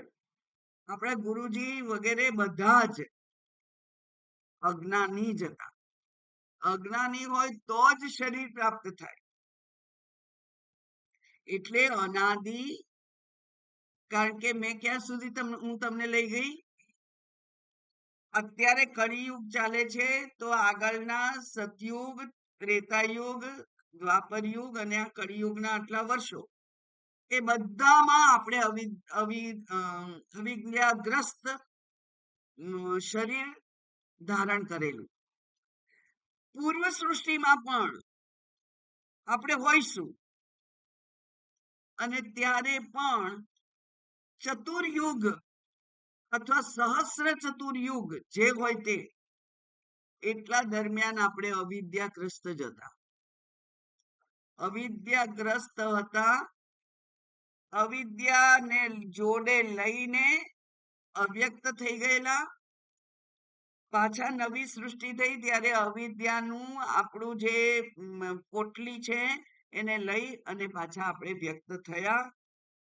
આપણા ગુરુજી વગેરે બધા જ અજ્ઞાની જ હતા. અજ્ઞાની હોય તો જ શરીર પ્રાપ્ત થાય. એટલે અનાદિ, કારણ કે મેં ક્યાં સુધી હું તમને લઈ ગઈ, અત્યારે કળિયુગ ચાલે છે, તો આગળના સતયુગ, ત્રેતાયુગ, દ્વાપર યુગ અને આ કળિયુગના આટલા વર્ષો, એ બધામાં આપણે અવિદ્યાગ્રસ્ત શરીર ધારણ કરેલું. પૂર્વ સૃષ્ટિમાં પણ આપણે હોઈશું, અને ત્યારે પણ ચતુર્યુગ અથવા સહસ્ર ચતુર્યુગ જે હોય તે, એટલા દરમિયાન આપણે અવિદ્યાગ્રસ્ત જ હતા. અવિદ્યાગ્રસ્ત હતા. અવિદ્યાને જોડે લઈને અવ્યક્ત થઈ ગયેલા. પાછા નવી સૃષ્ટિ થઈ ત્યારે અવિદ્યાનું આપણું જે પોટલી છે એને લઈ અને પાછા આપણે વ્યક્ત થયા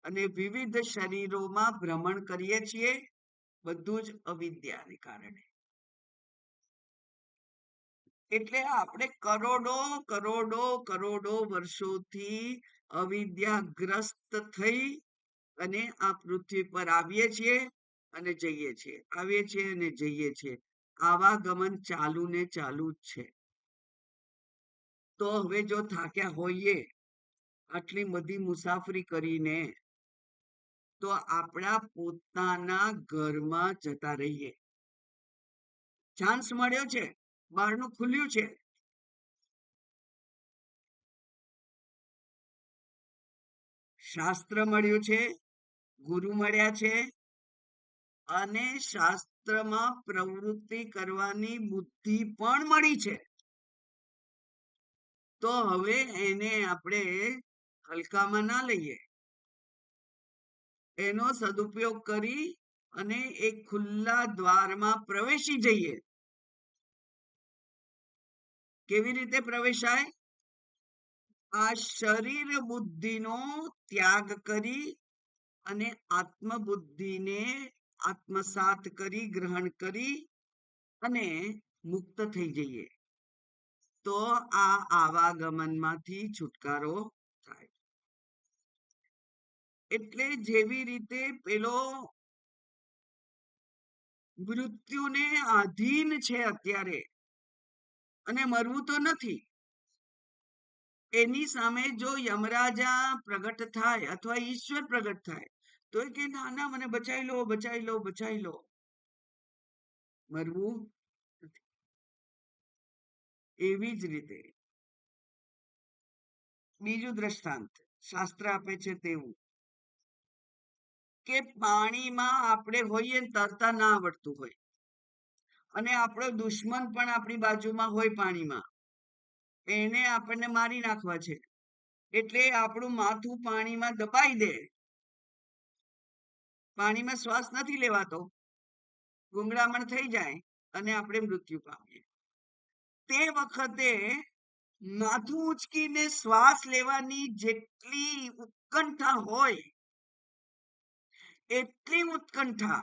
અને વિવિધ શરીરોમાં ભ્રમણ કરીએ છીએ, બધું જ અવિદ્યાને કારણે. એટલે આપણે કરોડો કરોડો કરોડો વર્ષોથી અવિદ્યાગ્રસ્ત થઈ અને આ પૃથ્વી પર આવીએ છીએ અને જઈએ છીએ, આવીએ છીએ અને જઈએ છીએ. આવાગમન ચાલુ ને ચાલુ જ છે. તો હવે જો થાક્યા હોઈએ આટલી બધી મુસાફરી કરીને, તો આપણા પોતાના ઘરમાં જતા રહીએ. ચાન્સ મળ્યો છે, બહારનું ખુલ્યું છે. શાસ્ત્ર મળ્યું છે, ગુરુ મળ્યા છે, અને શાસ્ત્રમાં પ્રવૃત્તિ કરવાની બુદ્ધિ પણ મળી છે. તો હવે એને આપણે હલકામાં ના લઈએ. એનો સદુપયોગ કરી અને એક ખુલ્લા દ્વારમાં પ્રવેશી જઈએ. કેવી રીતે પ્રવેશાય? આ શરીર બુદ્ધિનો ત્યાગ કરી અને આત્મબુદ્ધિને આત્મસાત કરી, ગ્રહણ કરી અને મુક્ત થઈ જઈએ, તો આ આવાગમનમાંથી છુટકારો થાય. એટલે જેવી રીતે પેલો મૃત્યુને આધીન છે અત્યારે અને મરવું તો નથી, એની સામે જો યમરાજા પ્રગટ થાય અથવા ઈશ્વર પ્રગટ થાય તો એ કે ના ના, મને બચાવી લો, બચાવી લો, બચાવી લો. મરવું નથી. એવી જ રીતે બીજું દ્રષ્ટાંત શાસ્ત્ર આપે છે તેવું, કે પાણીમાં આપણે હોઈએ તરતા ના આવડતું હોય અને આપણો દુશ્મન પણ આપણી બાજુમાં હોય પાણીમાં, એને આપણને મારી નાખવા છે, એટલે આપણું માથું પાણીમાં દબાઈ દે, પાણીમાં શ્વાસ નથી લેવાતો, ગુંગળામણ થઈ જાય અને આપણે મૃત્યુ પામીએ. તે વખતે માથું ઉચકીને શ્વાસ લેવાની જેટલી ઉત્કંઠા હોય, એટલી ઉત્કંઠા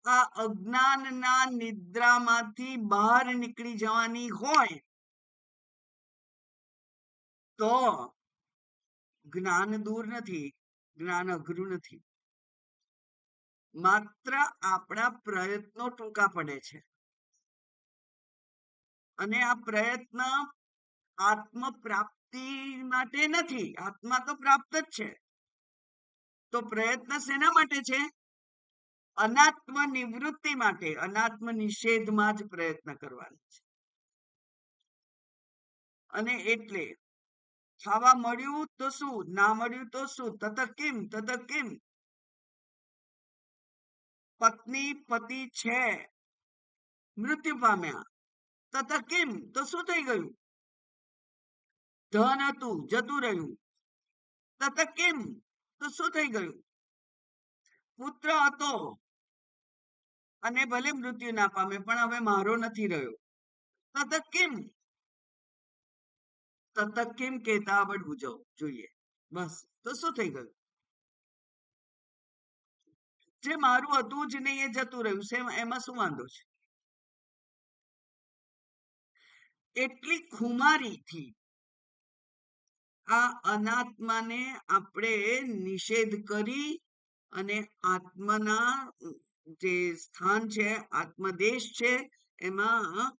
આ અજ્ઞાનના નિદ્રામાંથી બહાર નીકળી જવાની હોય, તો જ્ઞાન દૂર નથી, જ્ઞાન અઘરું નથી. માત્ર આપણા પ્રયત્નો ટૂંકા પડે છે, અને આ પ્રયત્ન આત્મ પ્રાપ્તિ માટે નથી. આત્મા તો પ્રાપ્ત જ છે. તો પ્રયત્ન શેના માટે છે? અનાત્મ નિવૃત્તિ માટે, અનાત્મ નિષેધમાં જ પ્રયત્ન કરવાનો છે. અને એટલે ખાવા મળ્યું તો શું, ના મળ્યું તો શું, તત કિમ, તત કિમ. પત્ની પતિ છે, મૃત્યુ પામ્યા, તત કિમ, તો શું થઈ ગયું? ધન હતું, જતું રહ્યું, તત કિમ, તો શું થઈ ગયું? પુત્ર હતો અને ભલે મૃત્યુ ના પામે પણ હવે મારો નથી રહ્યો, તત કિમ. તત કિમ કહેતા આવડવું જોઈએ, બસ. તો શું થઈ ગયું? જે મારું હતું જ નહીં એ જતું રહ્યું છે, એમાં શું વાંધો છે? એટલી ખુમારીથી આ અનાત્માને આપણે નિષેધ કરી અને આત્માના જે સ્થાન છે, આત્મદેશ છે, એમાં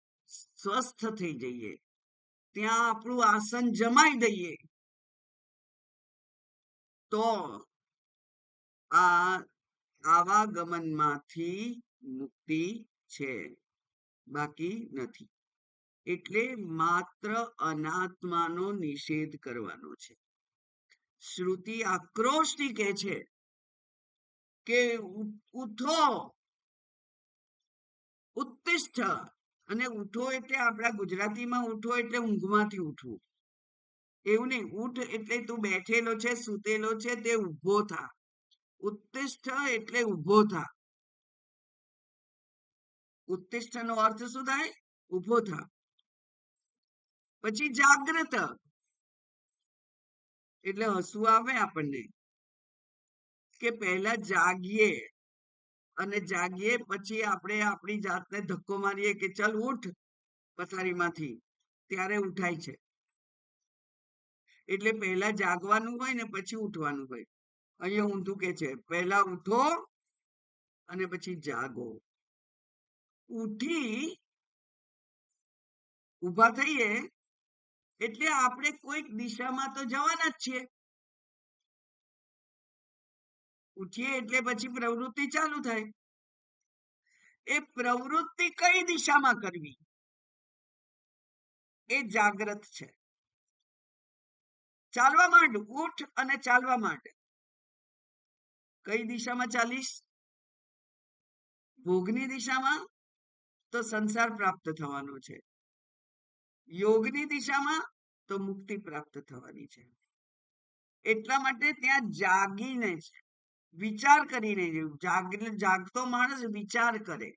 સ્વસ્થ થઈ જઈએ, ત્યાં આપણું આસન જમાઈ દઈએ, તો આ આવાગમનમાંથી મુક્તિ છે, બાકી નથી. એટલે માત્ર અનાત્માનો નિષેધ કરવાનો છે. શ્રુતિ આક્રોશથી કહે છે કે ઉઠો, ઉત્તિષ્ઠ. અને ઉઠો એટલે આપણા ગુજરાતીમાં ઉઠો એટલે ઊંઘમાંથી ઉઠવું, એવું નહીં. ઉઠ એટલે તું બેઠેલો છે, સૂતેલો છે, તે ઊભો થા. ઉત્તિષ્ઠ એટલે ઊભો થા. ઉત્તિષ્ઠ નો અર્થ શું થાય? ઊભો થા. પછી જાગ્રત એટલે હસવું આવે આપણને કે પહેલા જાગીએ, અને જાગીએ પછી આપણે આપણી જાતને ધક્કો મારીએ કે ચાલ ઉઠ પથારીમાંથી, ત્યારે ઉઠાય છે. એટલે પહેલા જાગવાનું હોય ને પછી ઉઠવાનું હોય. અહીંયા ઊંધું કે છે, પહેલા ઉઠો અને પછી જાગો. ઉઠી ઊભા થઈએ એટલે આપણે કોઈક દિશામાં તો જવાના જ છીએ. ઉઠીએ એટલે પછી પ્રવૃત્તિ ચાલુ થાય. એ પ્રવૃત્તિ કઈ દિશામાં કરવી એ જાગ્રત છે. ચાલવા માંડ, ઉઠ અને ચાલવા માંડ. કઈ દિશામાં ચાલીશ? ભોગની દિશામાં, તો સંસાર પ્રાપ્ત થવાનો છે. યોગની દિશામાં તો મુક્તિ પ્રાપ્ત થવાની છે. એટલા માટે ત્યાં જાગીને છે, વિચાર કરીને જાગતો માણસ વિચાર કરે.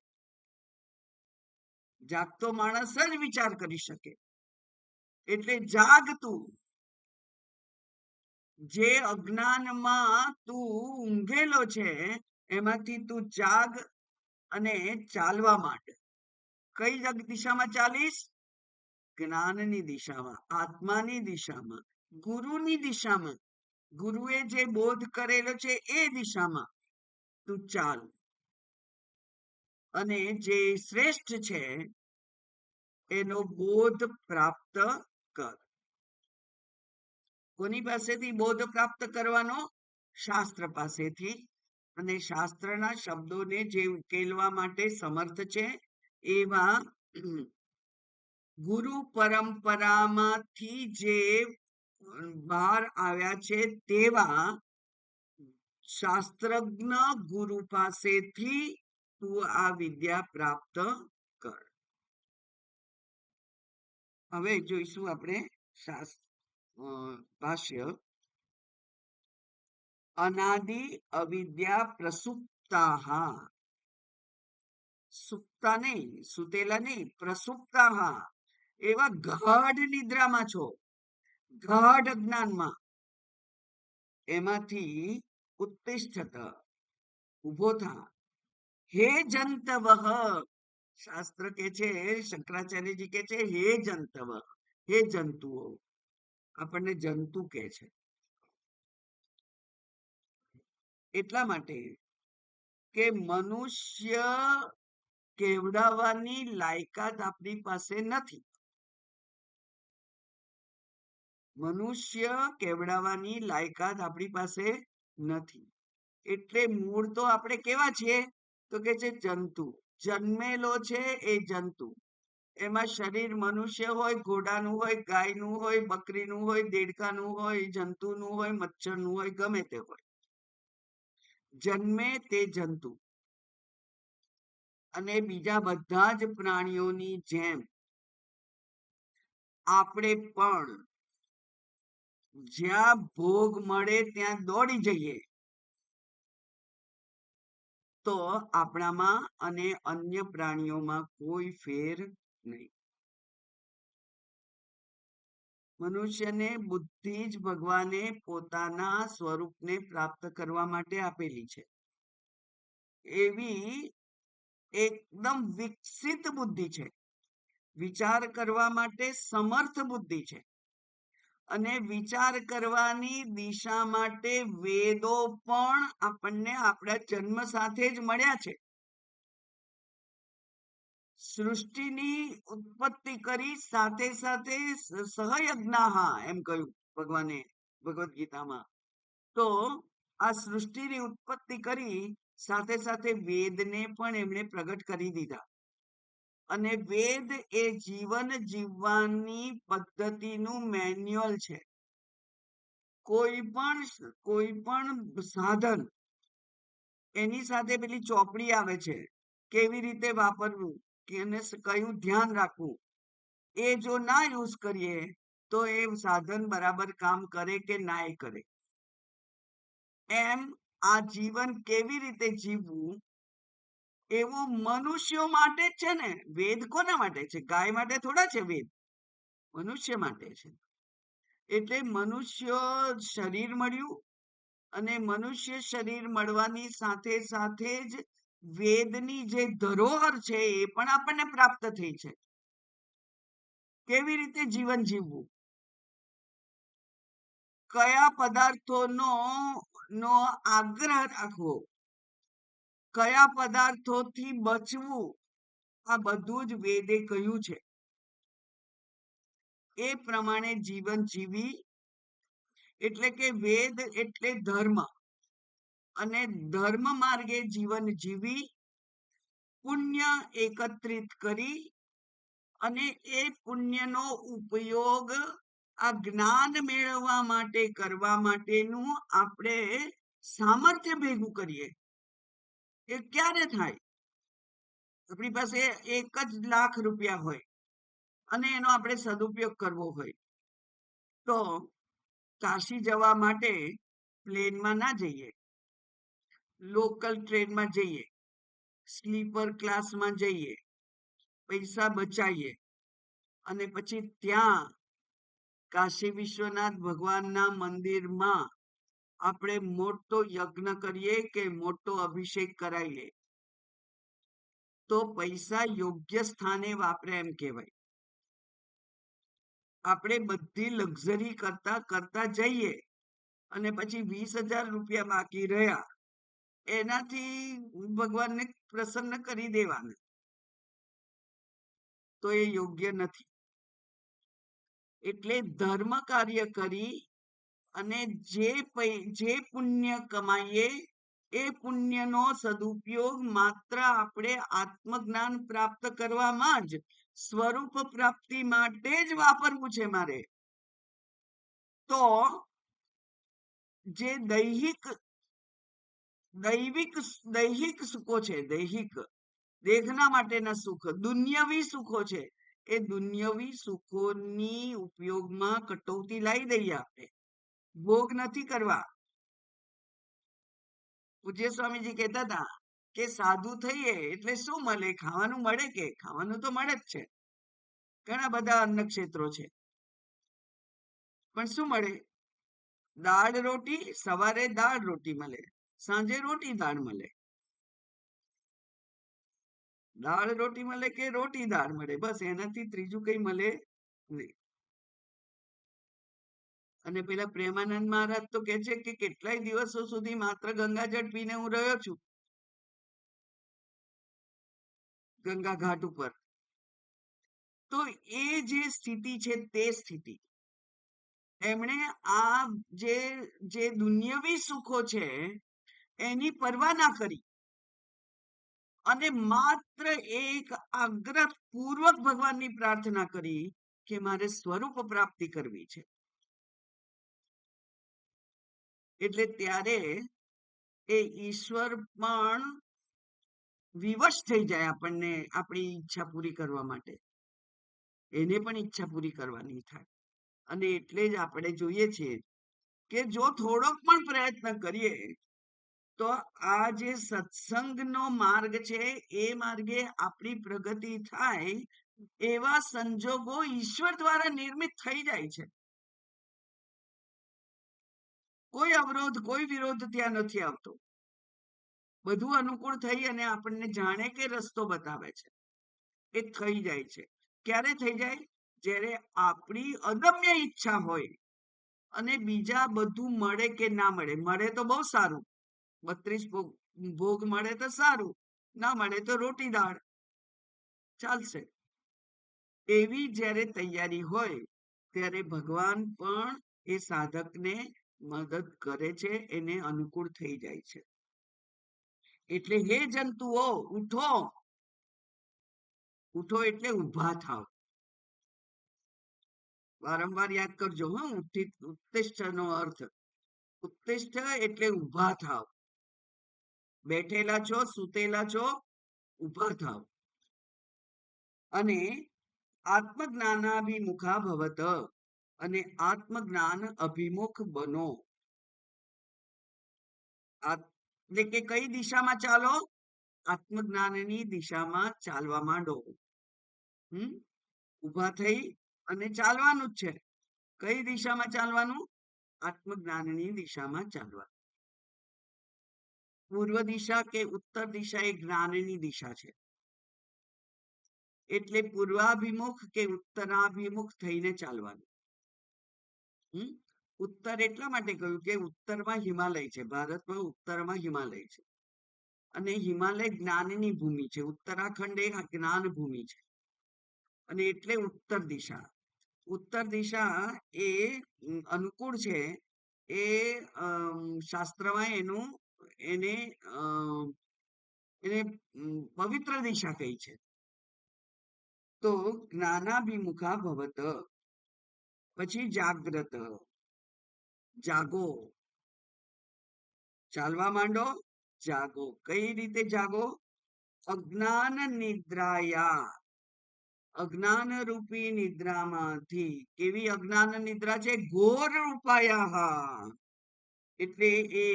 જાગતો માણસ જ વિચાર કરી શકે. એટલે જાગતું, જે અજ્ઞાનમાં તું ઊંઘેલો છે એમાંથી તું જાગ અને ચાલવા માંડ. કઈ દિશામાં ચાલીશ? જ્ઞાનની દિશામાં, આત્માની દિશામાં, ગુરુની દિશામાં. ગુરુએ જે બોધ કરેલો છે એ દિશામાં તું ચાલ, અને જે શ્રેષ્ઠ છે એનો બોધ પ્રાપ્ત કર. કોની પાસેથી બોધ પ્રાપ્ત કરવાનો? શાસ્ત્ર પાસેથી. અને શાસ્ત્રના શબ્દોને જે ઉકેલવા માટે સમર્થ છે એવા ગુરુ પરંપરામાંથી જે બહાર આવ્યા છે તેવા શાસ્ત્રજ્ઞ ગુરુ પાસેથી તું આ વિદ્યા પ્રાપ્ત કર. હવે જોઈશું આપણે ભાષ્ય. અનાદિ અવિદ્યા પ્રસુપ્તા, સુપ્તા નહીં, સુતેલા નહીં, પ્રસુપ્તા, એવા ગાઢ નિદ્રામાં છો, ગાઢ જ્ઞાનમાં. એમાંથી ઉત્તિષ્ઠત, ઉભો થા. હે જંતવ, શાસ્ત્ર કે છે, શંકરાચાર્યજી કે છે, હે જંતવ, હે જંતુઓ. આપણને જંતુ કે છે. એટલા માટે કે મનુષ્ય કેવડાવવાની લાયકાત આપણી પાસે નથી. મનુષ્ય કેવડાવવાની લાયકાત આપણી પાસે નથી. એટલે મૂળ તો આપણે કેવા છીએ? તો કે છે જંતુ. જન્મેલો છે એ જંતુ. એમાં શરીર મનુષ્ય હોય, ઘોડાનું હોય, ગાયનું હોય, બકરીનું હોય, દેડકાનું હોય, જંતુનું હોય, મચ્છરનું હોય, ગમે તે હોય. જન્મે તે જંતુ. અને બીજા બધા જ પ્રાણીઓની જેમ આપણે પણ જ્યાં ભોગ મળે ત્યાં દોડી જઈએ, તો આપણામાં અને અન્ય પ્રાણીઓમાં કોઈ ફેર નહીં. મનુષ્યને બુદ્ધિ જ ભગવાને પોતાના સ્વરૂપને પ્રાપ્ત કરવા માટે આપેલી છે. એવી એકદમ વિકસિત બુદ્ધિ છે, વિચાર કરવા માટે સમર્થ બુદ્ધિ છે. અને વિચાર કરવાની દિશા માટે વેદો પણ આપણને આપણા જન્મ સાથે જ મળ્યા છે. સૃષ્ટિની ઉત્પત્તિ કરી, સાથે સાથે સહયજ્ઞાહા એમ કહ્યું ભગવાને ભગવદ્ ગીતામાં. તો આ સૃષ્ટિની ઉત્પત્તિ કરી, સાથે સાથે વેદને પણ એમણે પ્રગટ કરી દીધા. અને વેદ એ જીવન જીવવાની પદ્ધતિનું મેન્યુઅલ છે. કોઈ પણ સાધન, એની સાથે પેલી ચોપડી આવે છે, કેવી રીતે વાપરવું, એને કયું ધ્યાન રાખવું, એ જો ના યુઝ કરીએ તો એ સાધન બરાબર કામ કરે કે ના કરે. એમ આ જીવન કેવી રીતે જીવવું, એવું મનુષ્યો માટે જ છે ને. વેદ કોના માટે છે? ગાય માટે થોડા છે વેદ, મનુષ્ય માટે છે. એટલે મનુષ્ય શરીર મળ્યું, અને મનુષ્ય શરીર મળવાની સાથે સાથે જ વેદની જે ધરોહર છે એ પણ આપણને પ્રાપ્ત થઈ છે. કેવી રીતે જીવન જીવવું, કયા પદાર્થોનો આગ્રહ રાખવો, કયા પદાર્થોથી બચવું, આ બધું જ વેદે કહ્યું છે. એ પ્રમાણે જીવન જીવી, એટલે કે વેદ એટલે ધર્મ, અને ધર્મ માર્ગે જીવન જીવી, પુણ્ય એકત્રિત કરી, અને એ પુણ્યનો ઉપયોગ આ જ્ઞાન મેળવવા માટે કરવા માટેનું આપણે સામર્થ્ય ભેગું કરીએ. એ ક્યારે થાય? આપણી પાસે 1 જ લાખ રૂપિયા હોય અને એનો આપણે સદુપયોગ કરવો હોય, તો કાશી જવા માટે પ્લેનમાં ના જઈએ, લોકલ ટ્રેનમાં જઈએ, સ્લીપર ક્લાસમાં જઈએ, પૈસા બચાવીએ, અને પછી ત્યાં કાશી વિશ્વનાથ ભગવાનના મંદિરમાં આપણે મોટો યજ્ઞ કરીએ કે મોટો અભિષેક કરાવીએ, તો પૈસા યોગ્ય સ્થાને વાપરે એમ કહેવાય. આપણે બધી લક્ઝરી કરતા કરતા જઈએ, અને પછી 20,000 રૂપિયા બાકી રહ્યા, એનાથી ભગવાનને પ્રસન્ન કરી દેવાના, તો એ યોગ્ય નથી. એટલે ધર્મ કાર્ય કરી, અને જે પુણ્ય કમાઈએ એ પુણ્યનો સદુપયોગ માત્ર આપણે આત્મજ્ઞાન પ્રાપ્ત કરવામાં જ, સ્વરૂપ પ્રાપ્તિ માટે જ વાપરવું છે મારે. તો જે દૈહિક સુખો છે, દૈહિક દેખના માટેના સુખ, દુન્યવી સુખો છે, એ દુન્યવી સુખોની ઉપયોગમાં કટોતી લાવી દઈએ. આપણે ભોગ નથી કરવા. પૂજ્ય સ્વામીજી કહેતા હતા કે સાધુ થઈએ એટલે શું મળે? ખાવાનું મળે કે? ખાવાનું તો મળે જ છે, ઘણા બધા અન્ન ક્ષેત્રો છે, પણ શું મળે? દાળ રોટી. સવારે દાળ રોટી મળે, સાંજે રોટી દાળ મળે. દાળ રોટી મળે કે રોટી દાળ મળે, બસ, એનાથી ત્રીજું કઈ મળે નહીં. અને પેલા પ્રેમાનંદ મહારાજ તો કે છે કે કેટલાય દિવસો સુધી માત્ર ગંગાજળ પીને હું રહ્યો છું, ગંગા ઘાટ ઉપર. તો એ જે સ્થિતિ છે, તે સ્થિતિ એમણે આ જે દુન્યવી સુખો છે એની પરવા ના કરી, અને માત્ર એક આગ્રહ પૂર્વક ભગવાનની પ્રાર્થના કરી કે મારે સ્વરૂપ પ્રાપ્તિ કરવી છે. એટલે ત્યારે એ ઈશ્વર પણ વિવશ થઈ જાય આપણને આપણી ઈચ્છા પૂરી કરવા માટે. એને પણ ઈચ્છા પૂરી કરવાની થાય. અને એટલે જ આપણે જોઈએ છીએ કે જો થોડોક પણ પ્રયત્ન કરીએ તો આ જે સત્સંગનો માર્ગ છે એ માર્ગે આપણી પ્રગતિ થાય, એવા સંજોગો ઈશ્વર દ્વારા નિર્મિત થઈ જાય છે. કોઈ અવરોધ, કોઈ વિરોધ ત્યાં નથી આવતો. બધું અનુકૂળ થઈ અને આપણને જાણે કે રસ્તો બતાવે છે, એ થઈ જાય છે. ક્યારે થઈ જાય? જ્યારે આપણી અદમ્ય ઈચ્છા હોય અને બીજા બધું મળે કે ના મળે. મળે તો બહુ સારું, 32 ભોગ મળે તો સારું, ના મળે તો રોટી દાળ ચાલશે. એવી જ્યારે તૈયારી હોય ત્યારે ભગવાન પણ એ સાધકને મદદ કરે છે, એને અનુકૂળ થઈ જાય છે. એટલે હે જંતુઓ, ઉઠો. ઉઠો એટલે ઊભા થાવ. વારંવાર યાદ કરજો. ઉત્તિષ્ઠનો અર્થ ઉત્તિષ્ઠ એટલે ઊભા થાવ. બેઠેલા છો, સૂતેલા છો, ઊભા થાવ. અને આત્મજ્ઞાનાભિમુખા ભવત, અને આત્મજ્ઞાન અભિમુખ બનો. એટલે કે કઈ દિશામાં ચાલો? આત્મજ્ઞાનની દિશામાં ચાલવા માંડો. ઊભા થઈ અને ચાલવાનું જ છે. કઈ દિશામાં ચાલવાનું? આત્મજ્ઞાનની દિશામાં ચાલવાનું. પૂર્વ દિશા કે ઉત્તર દિશા એ જ્ઞાનની દિશા છે. એટલે પૂર્વાભિમુખ કે ઉત્તરાભિમુખ થઈને ચાલવાનું. ઉત્તર એટલા માટે કહ્યું કે ઉત્તરમાં હિમાલય છે. ભારતમાં ઉત્તરમાં હિમાલય છે અને હિમાલય જ્ઞાનની ભૂમિ છે. ઉત્તરાખંડ એ જ્ઞાન ભૂમિ છે અને એટલે ઉત્તર દિશા. ઉત્તર દિશા એ અનુકૂળ છે. એ શાસ્ત્રમાં એને પવિત્ર દિશા કહી છે. તો જ્ઞાનાભિમુખા ભવત. પછી જાગ્રત, જાગો. ચાલવા માંડો, જાગો. કઈ રીતે જાગો? અજ્ઞાન નિદ્રાયા. અજ્ઞાન રૂપી નિદ્રામાંથી. કેવી અજ્ઞાન નિદ્રા છે? ઘોર ઉપાયા. એટલે એ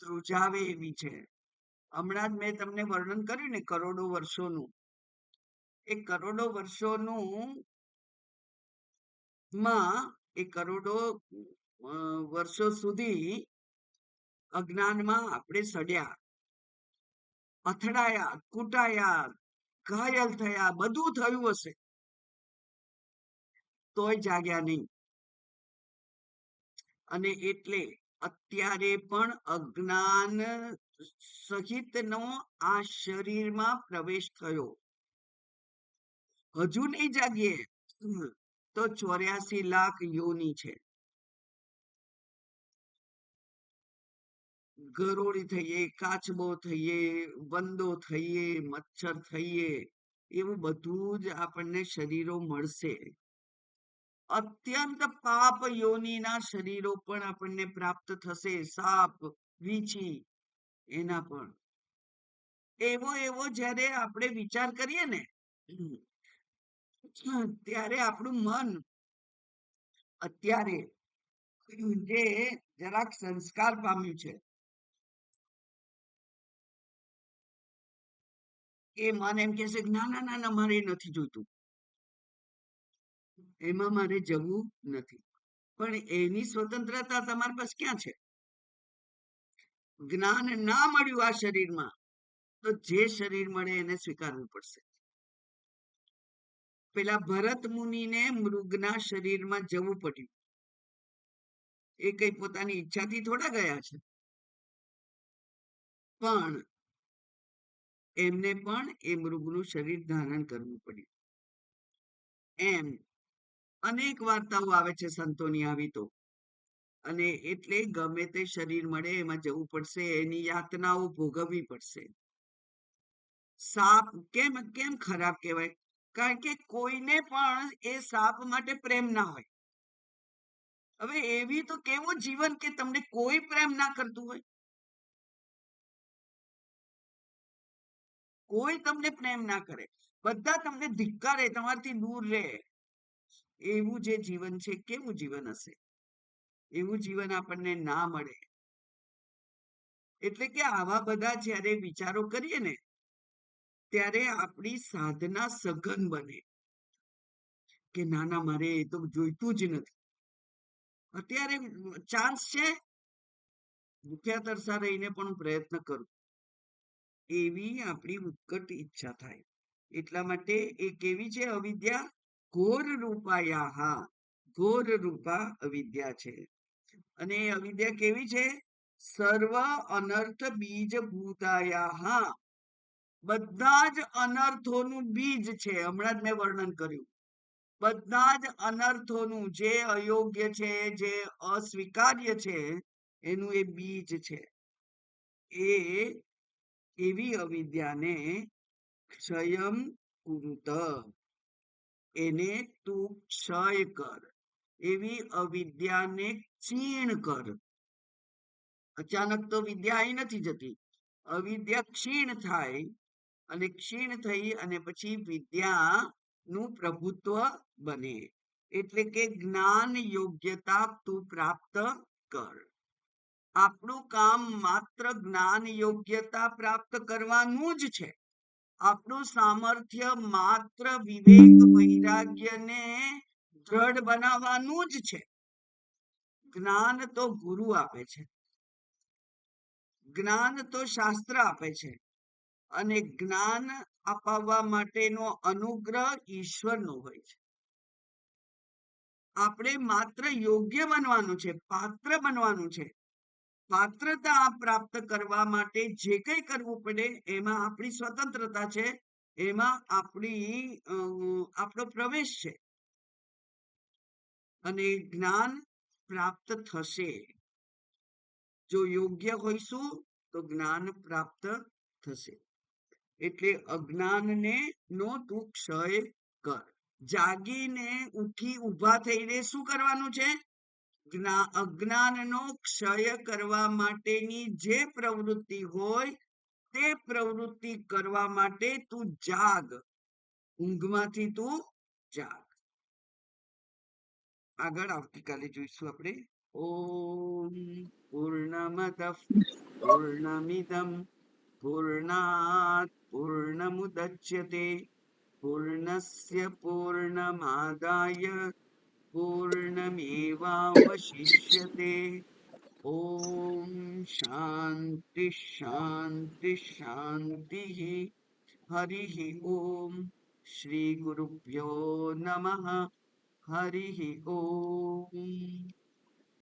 ધ્રુજાવે એવી છે. હમણાં જ મેં તમને વર્ણન કર્યું ને કરોડો વર્ષોનું. એ કરોડો વર્ષોનું માં એ કરોડો વર્ષો સુધી અજ્ઞાનમાં આપણે સડ્યા, અથડાયા, કૂટાયા, ઘાયલ થયા, બધું થયું હશે, તોય જાગ્યા નહીં. અને એટલે અત્યારે પણ અજ્ઞાન સહિતનો આ શરીરમાં પ્રવેશ થયો. હજુ નહીં જાગીએ તો 84 લાખ યોની છે. ગરોળી થઈએ, કાચબો થઈએ, વંદો થઈએ, મચ્છર થઈએ, એવું બધું જ આપણને શરીરો મળશે. અત્યંત પાપ યોનીના શરીરો પણ આપણને પ્રાપ્ત થશે. સાપ, વીંછી, એના પણ. એવો જ્યારે આપણે વિચાર કરીએ ને ત્યારે આપણું મન અત્યારે જે જરાક સંસ્કાર પામ્યું છે, એ મન એમ કે છે ના ના ના મારે નથી જોઈતું, એમાં મારે જવું નથી. પણ એની સ્વતંત્રતા તમારી પાસે ક્યાં છે? જ્ઞાન ના મળ્યું આ શરીરમાં તો જે શરીર મળે એને સ્વીકારવું પડશે. પેલા ભરત મુનિને મૃગના શરીરમાં જવું પડ્યું. એ કઈ પોતાની ઈચ્છાથી થોડા ગયા છે, પણ એમને પણ એ મૃગનું શરીર ધારણ કરવું પડ્યું. એમ અનેક વાર્તાઓ આવે છે સંતોની આવી તો. અને એટલે ગમે તે શરીર મળે એમાં જવું પડશે, એની યાતનાઓ ભોગવવી પડશે. સાપ કેમ કેમ ખરાબ કહેવાય? કારણ કે કોઈને પણ એ સાપ માટે પ્રેમ ના હોય. હવે એવી તો કેવું જીવન કે તમને કોઈ પ્રેમ ના કરતું હોય, કોઈ તમને પ્રેમ ના કરે, બધા તમને ધિક્કારે, તમારાથી દૂર રહે. એવું જે જીવન છે કેવું જીવન હશે? એવું જીવન આપણને ના મળે. એટલે કે આવા બધા જ્યારે વિચારો કરીએ ને ત્યારે આપણી સાધના સઘન બને કે ના ના મારે એ તો જોઈતું જ નથી. અત્યારે ચાન્સ છે, ભૂખ્યા તરસા રહીને પણ પ્રયત્ન કરું. એવી આપણી ઉત્કટ ઈચ્છા થાય. એટલા માટે એ કેવી છે અવિદ્યા? ઘોર રૂપાયા, ઘોર રૂપા અવિદ્યા છે. અને એ અવિદ્યા કેવી છે? સર્વ અનર્થ બીજ ભૂતાયા, બધા જ અનર્થોનું બીજ છે. હમણાં જ મેં વર્ણન કર્યું. બધા જ અનર્થોનું, જે અયોગ્ય છે, જે અસ્વીકાર્ય છે, એનું એ બીજ છે. એ એવી અવિદ્યાને ક્ષયમ કુરુત, એને તું ક્ષય કર. એવી અવિદ્યાને ક્ષીણ કર. અચાનક તો વિદ્યા અહીં નથી જતી. અવિદ્યા ક્ષીણ થાય, અને ક્ષીણ થઈ અને પછી વિદ્યા નું પ્રભુત્વ બને. એટલે કે જ્ઞાન યોગ્યતા તું પ્રાપ્ત કર. આપણું કામ માત્ર જ્ઞાન યોગ્યતા પ્રાપ્ત કરવાનું જ છે. આપણું સામર્થ્ય માત્ર વિવેક વૈરાગ્યને દ્રઢ બનાવવાનું જ છે. જ્ઞાન તો ગુરુ આપે છે, જ્ઞાન તો શાસ્ત્ર આપે છે, અને જ્ઞાન અપાવવા માટેનો અનુગ્રહ ઈશ્વરનો હોય છે. આપણે માત્ર યોગ્ય બનવાનું છે, પાત્ર બનવાનું છે. પાત્રતા પ્રાપ્ત કરવા માટે જે કંઈ કરવું પડે એમાં આપણી સ્વતંત્રતા છે, એમાં આપણો પ્રવેશ છે. અને જ્ઞાન પ્રાપ્ત થશે. જો યોગ્ય હોઈશું તો જ્ઞાન પ્રાપ્ત થશે. એટલે અજ્ઞાનને નો તું ક્ષય કર. જાગીને ઉઠી ઊભા થઈને શું કરવાનું છે? અજ્ઞાનનો ક્ષય કરવા માટેની જે પ્રવૃત્તિ હોય તે પ્રવૃત્તિ કરવા માટે તું જાગ. ઊંઘમાંથી તું જાગ. આગળ આવતીકાલે જોઈશું આપણે. ઓમ પૂર્ણમદ પૂર્ણમિદમ પૂર્ણાત પૂર્ણમુદચ્યતે પૂર્ણસ્ય પૂર્ણમાદાય પૂર્ણમેવાવશિષ્યતે. ઓમ શાંતિ શાંતિ શાંતિ. હરિ ઓમ. શ્રી ગુરુભ્યો નમઃ. હરિ ઓમ.